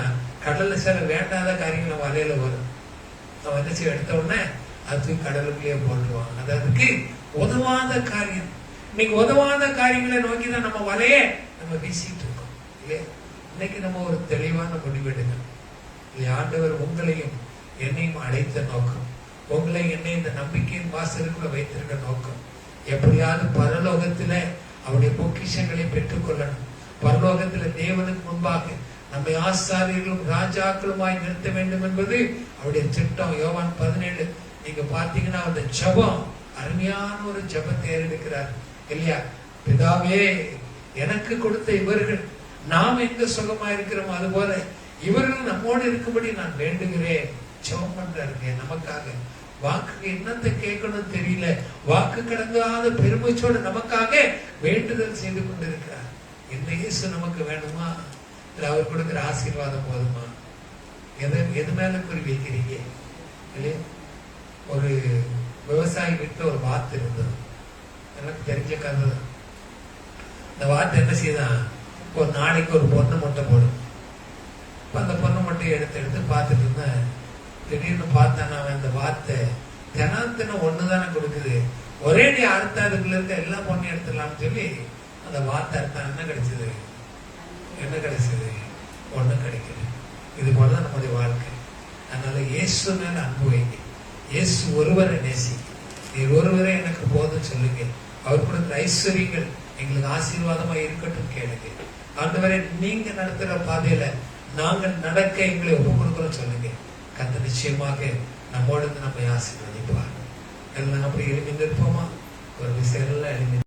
கடல்ல சில வேண்டாத காரியங்கள் வலையில வரும். அவன் என்ன செய்ய எடுத்த உடனே அது கடலுக்குள்ளேயே போட்டுருவாங்க. அது அதுக்கு உதவாத காரியம். இன்னைக்கு உதவாத காரியங்களை நோக்கிதான் நம்ம வலையை நம்ம வீசிட்டு இருக்கோம் இல்லையா? இன்னைக்கு நம்ம ஒரு தெளிவான முடிவெடுக்கணும் இல்லையா? ஆண்டவர் உங்களையும் என்னையும் அழைத்த நோக்கம், உங்களை என்னை இந்த நம்பிக்கையின் வாசலுக்குள்ள வைத்திருக்க நோக்கம், எப்படியாவது பரலோகத்துல அவருடைய பொக்கிஷங்களை பெற்றுக்கொள்ளணும். பரலோகத்துல தேவனுக்கு முன்பாக நம்மை ஆசாரியர்களும் ராஜாக்களுமாய் நிறுத்த வேண்டும் என்பது அவருடைய திட்டம். யோவான் 17 நீங்க பாத்தீங்கன்னா அந்த ஜெபம் அருமையான ஒரு ஜெபத்தை ஏறெடுக்கிறார் இல்லையா? பிதாவே, எனக்கு கொடுத்த இவர்கள் நாம் எங்க சுகமா இருக்கிறோம் அதுபோல இவர்கள் நம்மோடு இருக்கும்படி நான் வேண்டுகிறேன். ஜெபம் பண்றாருங்க நமக்காக. வாக்கு என்னத்தை கேட்கணும் தெரியல, வாக்கு கடங்காத பெருமைச்சோடு நமக்காக வேண்டுதல் செய்து கொண்டிருக்கிறார். இந்த இயேசு நமக்கு வேணுமா? இல்ல அவர் கொடுக்கிற ஆசீர்வாதம் போதுமா? எது மேல குறி வைக்கிறீங்க இல்லையா? ஒரு விவசாயி வீட்டுல ஒரு வாத்து இருந்தது, எனக்கு தெரிஞ்ச கதை. இந்த வாத்து என்ன செய்தான், ஒரு நாளைக்கு ஒரு பொண்ணு முட்டை போடும். அந்த பொண்ணு முட்டையை எடுத்து பார்த்துட்டு இருந்தேன். திடீர்னு பார்த்தான் அவன் அந்த வார்த்தை தினம் ஒண்ணுதானே கொடுக்குது, ஒரே நீ அறுத்தா அதுக்குள்ள இருக்க எல்லா பொண்ணையும் எடுத்துடலாம்னு சொல்லி அந்த வார்த்தை அறுத்தா என்ன கிடைச்சது? ஒண்ணும் கிடைக்கல. இது போலதான் நம்முடைய வாழ்க்கை. அதனால இயேசு மேல அன்பு வைங்க, இயேசு ஒருவரை நேசிங்க, நீர் ஒருவரே எனக்கு போதும் சொல்லுங்க. அவர் கொடுக்கிற ஐஸ்வர்யங்கள் எங்களுக்கு ஆசீர்வாதமா இருக்கட்டும் கேளுங்க. ஆண்டவரே, நீங்க நடத்துற பாதையில நாங்கள் நடக்க எங்களை ஒப்பு கொடுக்கிறோம் சொல்லுங்க. கர்த்தர் நிச்சயமாக நம்மோடு நம்மை ஆசீர்வதிப்பார். எல்லாம் அப்படி எழுதி நிற்போமா? ஒரு விஷயம் எல்லாம் எழுதி